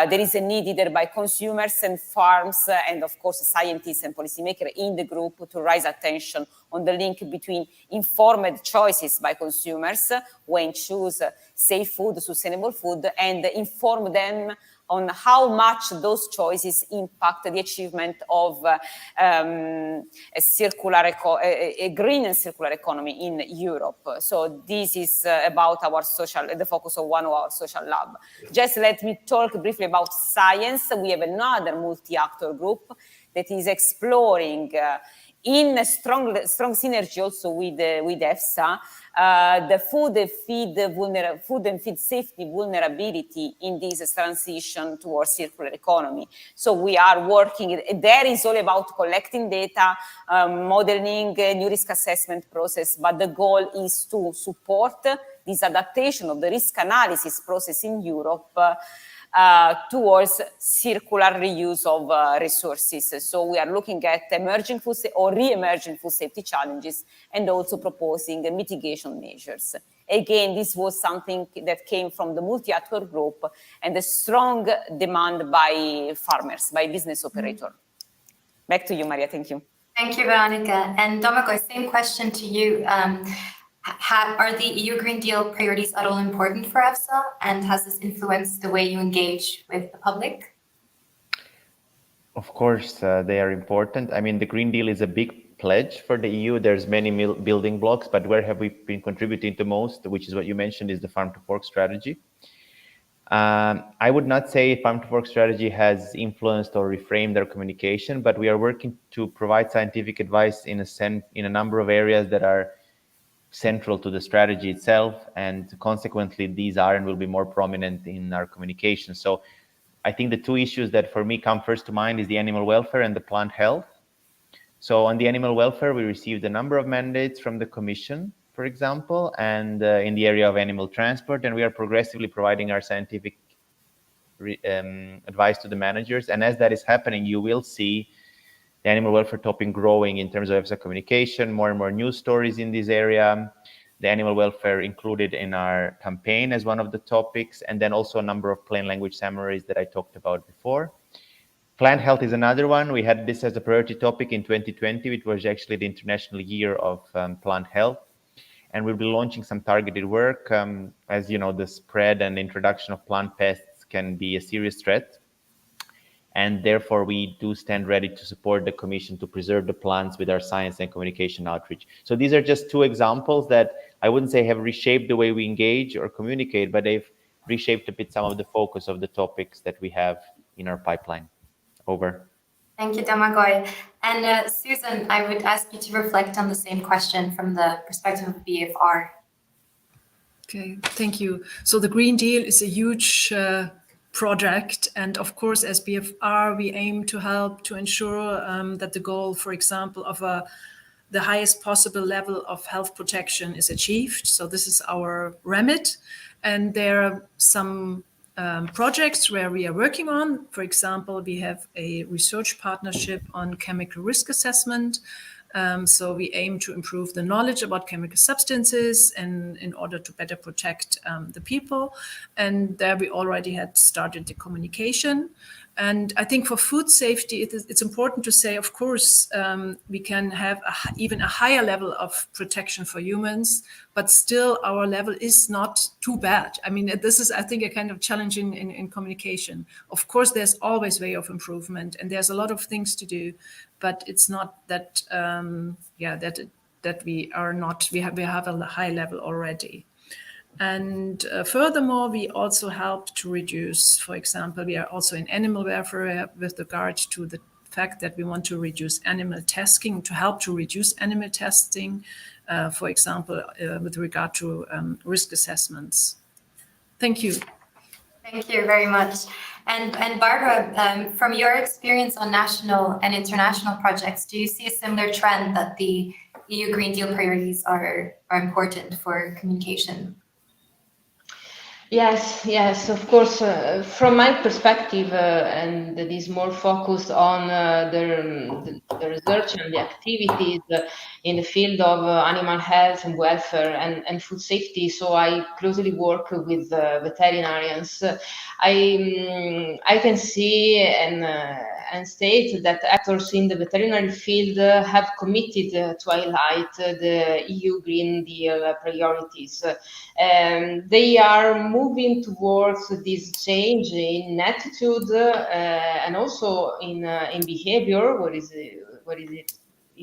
There is a need either by consumers and farms and of course scientists and policymakers in the group to raise attention on the link between informed choices by consumers when choose safe food, sustainable food, and inform them on how much those choices impact the achievement of a green and circular economy in Europe. So this is about our the focus of one of our social lab. Just let me talk briefly about science. We have another multi-actor group that is exploring in a strong synergy also with EFSA, the food and feed safety vulnerability in this transition towards circular economy. So we are working, there is all about collecting data, modeling a new risk assessment process, but the goal is to support this adaptation of the risk analysis process in Europe towards circular reuse of resources. So we are looking at emerging food or re-emerging food safety challenges and also proposing mitigation measures. Again, this was something that came from the multi-actor group and a strong demand by farmers, by business operator. Back to you, Maria. Thank you. Thank you, Veronica. And Domagoj, same question to you. Are the EU Green Deal priorities at all important for EFSA, and has this influenced the way you engage with the public? Of course, they are important. I mean, the Green Deal is a big pledge for the EU. There's many building blocks, but where have we been contributing the most, which is what you mentioned, is the Farm to Fork strategy. I would not say Farm to Fork strategy has influenced or reframed our communication, but we are working to provide scientific advice in a number of areas that are central to the strategy itself, and consequently these are and will be more prominent in our communication. So I think the two issues that for me come first to mind is the animal welfare and the plant health. So on the animal welfare, we received a number of mandates from the Commission, for example, and in the area of animal transport, and we are progressively providing our scientific advice to the managers. And as that is happening, you will see the animal welfare topic growing in terms of EFSA communication, more and more news stories in this area, the animal welfare included in our campaign as one of the topics, and then also a number of plain language summaries that I talked about before. Plant health is another one. We had this as a priority topic in 2020, which was actually the International Year of Plant Health. And we'll be launching some targeted work. As you know, the spread and introduction of plant pests can be a serious threat. And therefore, we do stand ready to support the Commission to preserve the plants with our science and communication outreach. So these are just two examples that I wouldn't say have reshaped the way we engage or communicate, but they've reshaped a bit some of the focus of the topics that we have in our pipeline. Over. Thank you, Domagoj. And Susan, I would ask you to reflect on the same question from the perspective of BFR. Okay, thank you. So the Green Deal is a huge project, and of course, as BFR, we aim to help to ensure that the goal, for example, of the highest possible level of health protection is achieved. So this is our remit, and there are some projects where we are working on. For example, we have a research partnership on chemical risk assessment. So we aim to improve the knowledge about chemical substances and in order to better protect the people. And there we already had started the communication. And I think for food safety, it's important to say, of course, we can have even a higher level of protection for humans, but still our level is not too bad. I mean, this is, I think, a kind of challenge in communication. Of course, there's always way of improvement, and there's a lot of things to do, but it's not that, that we have a high level already. And furthermore, we also help to reduce, for example, we are also in animal welfare with regard to the fact that we want to reduce animal testing, to help to reduce animal testing, for example, with regard to risk assessments. Thank you. Thank you very much. And Barbara, from your experience on national and international projects, do you see a similar trend that the EU Green Deal priorities are important for communication? Yes, of course. From my perspective, and that is more focused on the research and the activities in the field of animal health and welfare and food safety. So I closely work with veterinarians. I can see and state that actors in the veterinary field have committed to highlight the EU Green Deal priorities. They are moving towards this change in attitude and also in behavior. Is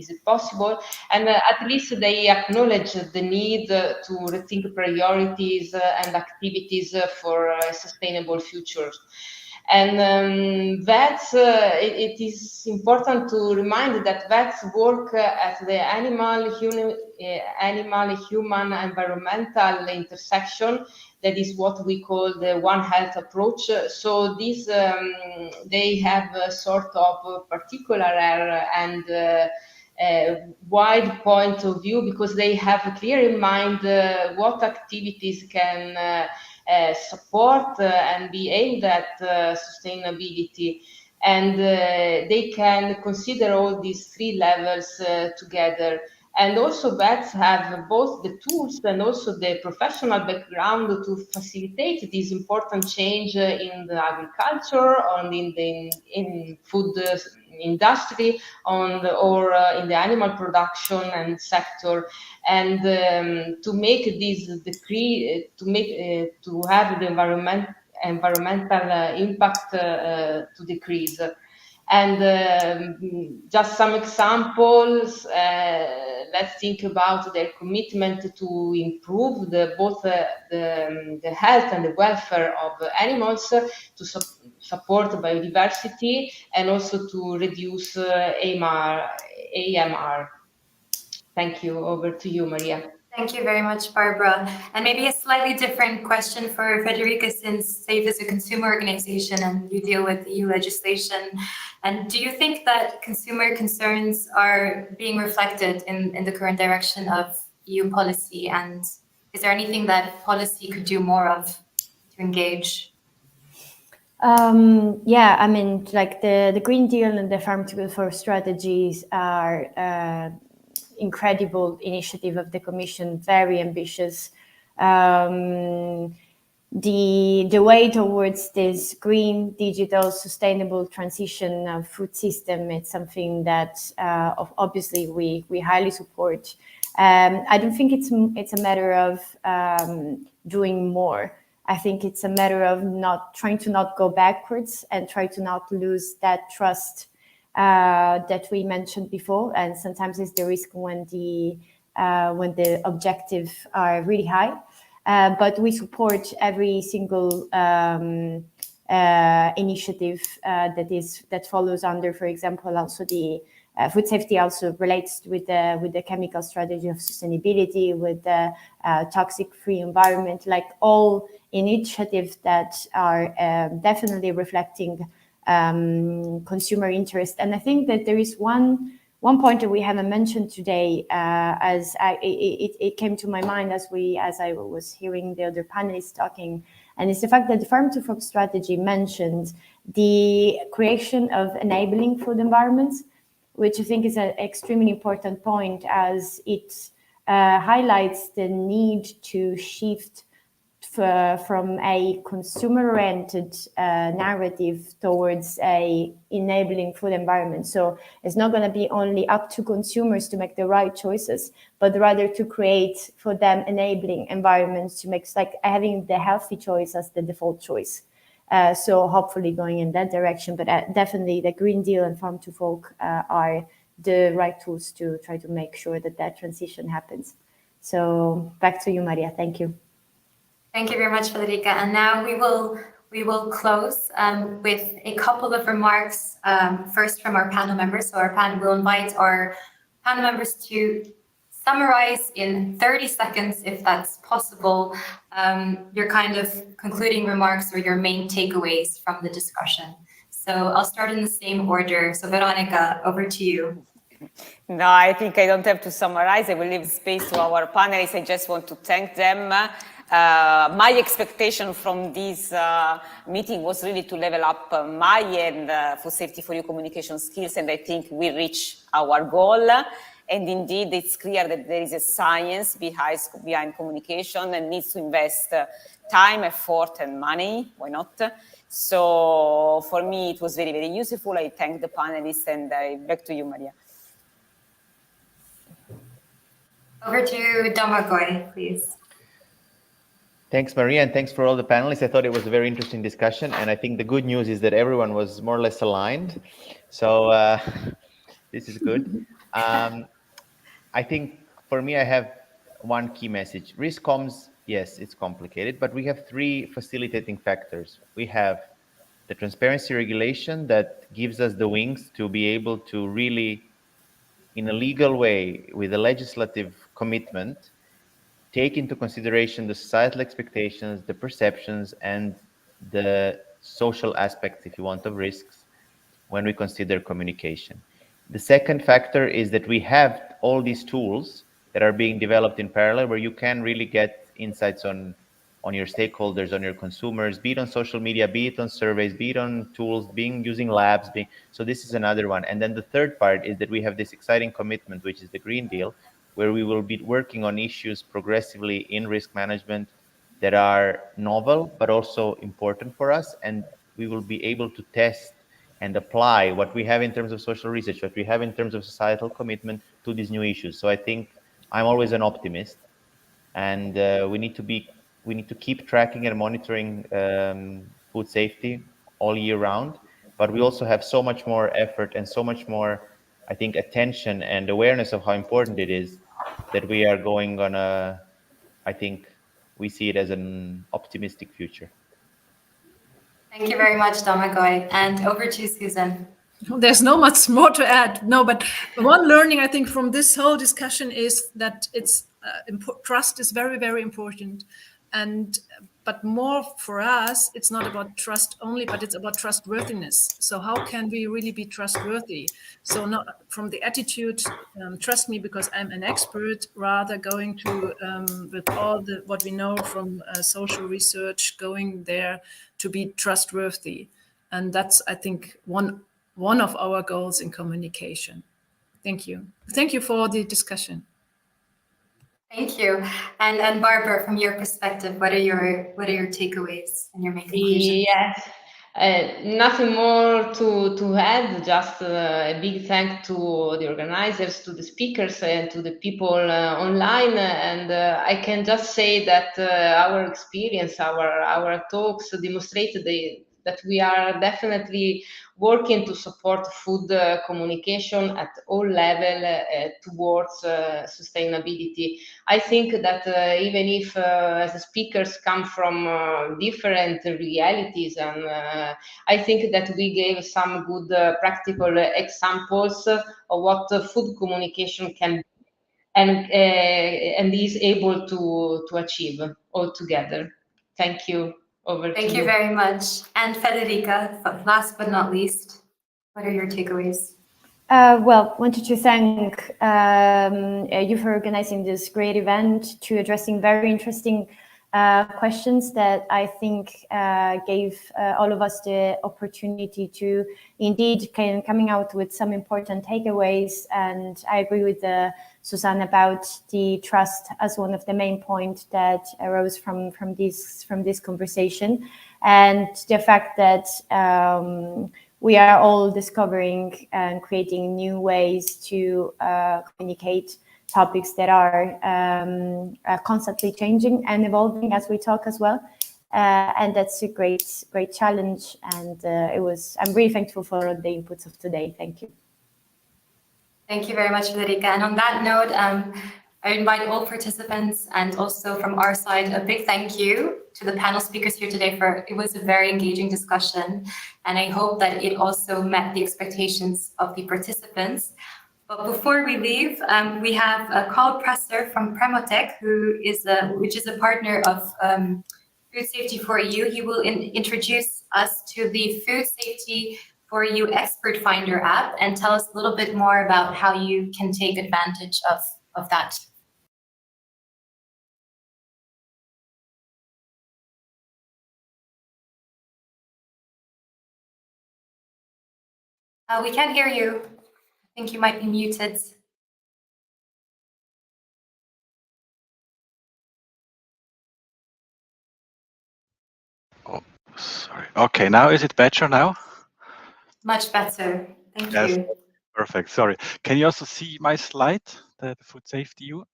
it possible? And at least they acknowledge the need to rethink priorities and activities for a sustainable future. And it is important to remind that vets work at the animal-human environmental intersection. That is what we call the One Health approach. So this they have a sort of particular and wide point of view, because they have clear in mind what activities can support and be aimed at sustainability. And they can consider all these three levels together. And also vets have both the tools and also the professional background to facilitate this important change in the agriculture, in food industry, or in the animal production and sector, and to make this decree, to have the environmental impact to decrease. And just some examples, let's think about their commitment to improve both the health and the welfare of animals, to support biodiversity, and also to reduce AMR. Thank you. Over to you, Maria. Thank you very much, Barbara. And maybe a slightly different question for Federica, since SAFE is a consumer organization and you deal with EU legislation. And do you think that consumer concerns are being reflected in the current direction of EU policy? And is there anything that policy could do more of to engage? Yeah, I mean, like the Green Deal and the Farm to Fork strategies are incredible initiative of the Commission, very ambitious. The way towards this green, digital, sustainable transition of food system, it's something that obviously we highly support. I don't think it's a matter of doing more. I think it's a matter of trying to not go backwards and try to not lose that trust that we mentioned before. And sometimes it's the risk when the objectives are really high. But we support every single initiative that follows under, for example, also the food safety also relates with the chemical strategy of sustainability, with the toxic-free environment, like all initiatives that are definitely reflecting consumer interest. And I think that there is one point that we haven't mentioned today, it came to my mind as I was hearing the other panelists talking, and it's the fact that the Farm to Fork strategy mentioned the creation of enabling food environments, which I think is an extremely important point, as it highlights the need to shift from a consumer-oriented narrative towards a enabling food environment. So it's not going to be only up to consumers to make the right choices, but rather to create for them enabling environments to make, like having the healthy choice as the default choice. So hopefully going in that direction, but definitely the Green Deal and Farm to Fork are the right tools to try to make sure that that transition happens. So back to you, Maria. Thank you. Thank you very much, Federica. And now we will close with a couple of remarks, first from our panel members. So our panel will invite our panel members to summarize in 30 seconds, if that's possible, your kind of concluding remarks or your main takeaways from the discussion. So I'll start in the same order. So Veronica, over to you. No, I think I don't have to summarize. I will leave space to our panelists. I just want to thank them. My expectation from this meeting was really to level up my and food safety for you communication skills, and I think we reach our goal. And indeed, it's clear that there is a science behind communication and needs to invest time, effort, and money. Why not? So for me, it was very, very useful. I thank the panelists, and back to you, Maria. Over to Domagoj, please. Thanks, Maria, and thanks for all the panelists. I thought it was a very interesting discussion, and I think the good news is that everyone was more or less aligned. So this is good. I think for me, I have one key message. Risk comms, yes, it's complicated, but we have three facilitating factors. We have the transparency regulation that gives us the wings to be able to really, in a legal way, with a legislative commitment, take into consideration the societal expectations, the perceptions, and the social aspects, if you want, of risks when we consider communication. The second factor is that we have all these tools that are being developed in parallel where you can really get insights on your stakeholders, on your consumers, be it on social media, be it on surveys, be it on tools, using labs. So this is another one. And then the third part is that we have this exciting commitment, which is the Green Deal, where we will be working on issues progressively in risk management that are novel, but also important for us. And we will be able to test and apply what we have in terms of social research, what we have in terms of societal commitment to these new issues. So I think I'm always an optimist, and we need to keep tracking and monitoring food safety all year round. But we also have so much more effort and so much more, I think, attention and awareness of how important it is that we are going on I think we see it as an optimistic future. Thank you very much, Domagoj. And over to Susan. There's no much more to add. No, but one learning I think from this whole discussion is that it's trust is very, very important. But more for us, it's not about trust only, but it's about trustworthiness. So how can we really be trustworthy? So not from the attitude, trust me because I'm an expert, rather going to, with all what we know from social research, going there to be trustworthy. And that's, I think, one of our goals in communication. Thank you. Thank you for the discussion. Thank you. And Barbara, from your perspective, what are your takeaways and your main conclusions? Yes, nothing more to add. Just a big thank to the organizers, to the speakers, and to the people online. And I can just say that our experience, our talks demonstrated that we are definitely working to support food communication at all levels towards sustainability. I think that even if as speakers come from different realities, and I think that we gave some good practical examples of what food communication can be and is able to achieve altogether. Thank you. Thank you very much. And Federica, last but not least, what are your takeaways? Well, wanted to thank you for organizing this great event, to addressing very interesting questions that I think gave all of us the opportunity to indeed coming out with some important takeaways. And I agree with Susanne about the trust as one of the main points that arose from this conversation, and the fact that we are all discovering and creating new ways to communicate topics that are constantly changing and evolving as we talk as well. And that's a great challenge. And I'm really thankful for all the inputs of today. Thank you. Thank you very much, Federica. And on that note, I invite all participants and also from our side, a big thank you to the panel speakers here today it was a very engaging discussion. And I hope that it also met the expectations of the participants. But before we leave, we have Carl Presser from Premotech, which is a partner of Food Safety for EU. He will introduce us to the Food Safety for EU Expert Finder app and tell us a little bit more about how you can take advantage of that. We can't hear you. I think you might be muted. Oh, sorry. Okay, now is it better now? Much better. Thank Yes. you. Perfect. Sorry. Can you also see my slide, the food safety EU?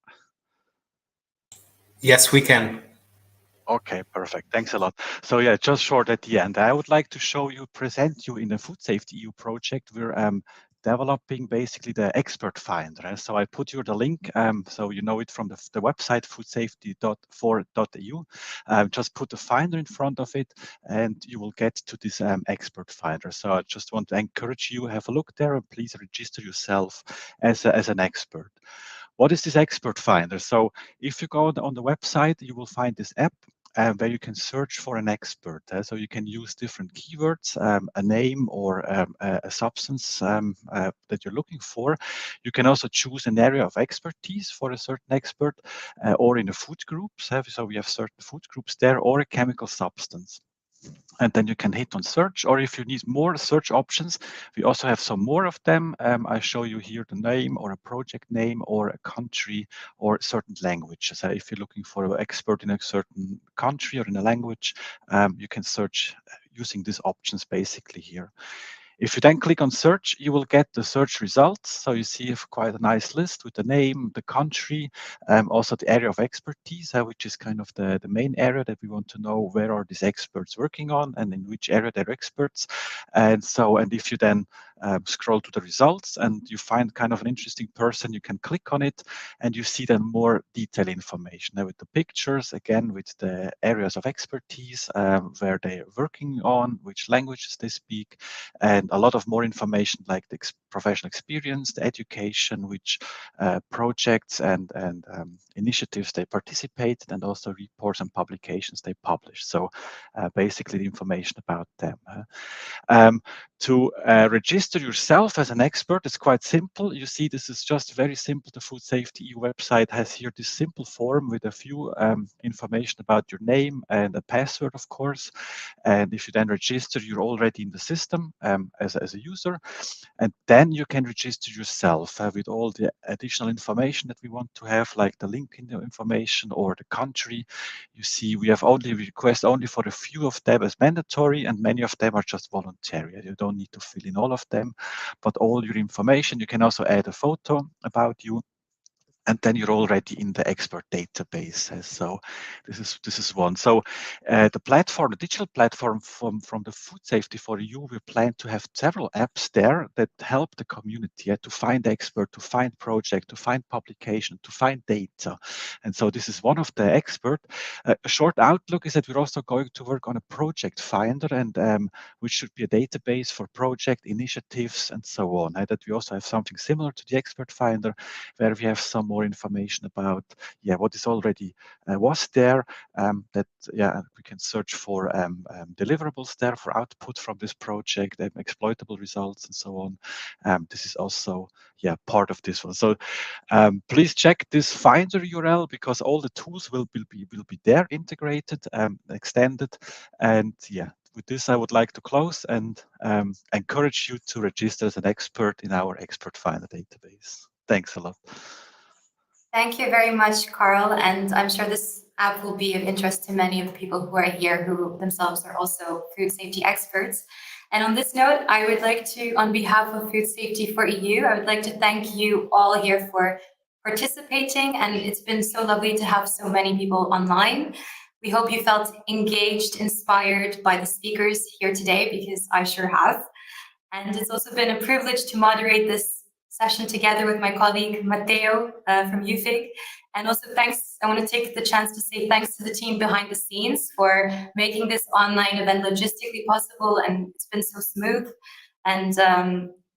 Yes, we can. Okay, perfect. Thanks a lot. So yeah, just short at the end. I would like to present you in the Food Safety EU project. We're developing basically the expert finder. So I put you the link, so you know it from the website foodsafety.for.eu. Just put the finder in front of it, and you will get to this expert finder. So I just want to encourage you, have a look there, and please register yourself as an expert. What is this expert finder? So if you go on the website, you will find this app where you can search for an expert. So you can use different keywords, a name or a substance that you're looking for. You can also choose an area of expertise for a certain expert, or in a food group. So we have certain food groups there, or a chemical substance. And then you can hit on search, or if you need more search options, we also have some more of them. I show you here the name or a project name or a country or a certain language. So if you're looking for an expert in a certain country or in a language, you can search using these options basically here. If you then click on search, you will get the search results. So you see quite a nice list with the name, the country, also the area of expertise, which is kind of the main area that we want to know where are these experts working on and in which area they're experts. And if you then scroll to the results and you find kind of an interesting person, you can click on it and you see then more detailed information. Now with the pictures, again, with the areas of expertise, where they're working on, which languages they speak, and a lot of more information like the professional experience, the education, which projects and initiatives they participated, and also reports and publications they published. So basically the information about them. To register yourself as an expert, it's quite simple. You see, this is just very simple. The Food Safety EU website has here this simple form with a few information about your name and a password, of course. And if you then register, you're already in the system as a user. And then you can register yourself with all the additional information that we want to have, like the link in the information or the country. You see, we have only requests only for a few of them as mandatory, and many of them are just voluntary. You don't need to fill in all of them, but all your information. You can also add a photo about you, and then you're already in the expert database. So this is one. So the platform, the digital platform from the Food Safety for EU, we plan to have several apps there that help the community to find expert, to find project, to find publication, to find data. And so this is one of the expert. A short outlook is that we're also going to work on a project finder, and which should be a database for project initiatives and so on. That we also have something similar to the expert finder, where we have some more information about what is already was there. That we can search for deliverables there for output from this project, exploitable results, and so on. This is also part of this one. So please check this Finder URL because all the tools will be there integrated, extended, and with this, I would like to close and encourage you to register as an expert in our Expert Finder database. Thanks a lot. Thank you very much, Carl. And I'm sure this app will be of interest to many of the people who are here who themselves are also food safety experts. And on this note, I would like to, on behalf of Food Safety for EU, I would like to thank you all here for participating. And it's been so lovely to have so many people online. We hope you felt engaged, inspired by the speakers here today, because I sure have. And it's also been a privilege to moderate this session together with my colleague Matteo from UFIG. And also I want to take the chance to say thanks to the team behind the scenes for making this online event logistically possible, and it's been so smooth. And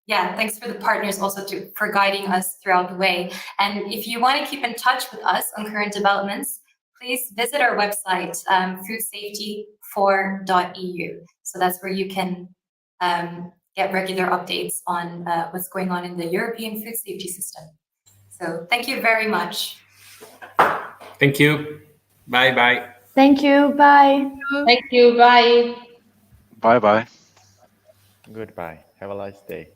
thanks for the partners also for guiding us throughout the way. And if you want to keep in touch with us on current developments, please visit our website, foodsafety4.eu. So that's where you can get regular updates on what's going on in the European food safety system. So thank you very much. Thank you. Bye-bye. Thank you. Bye. Thank you. Bye. Bye-bye. Goodbye. Have a nice day.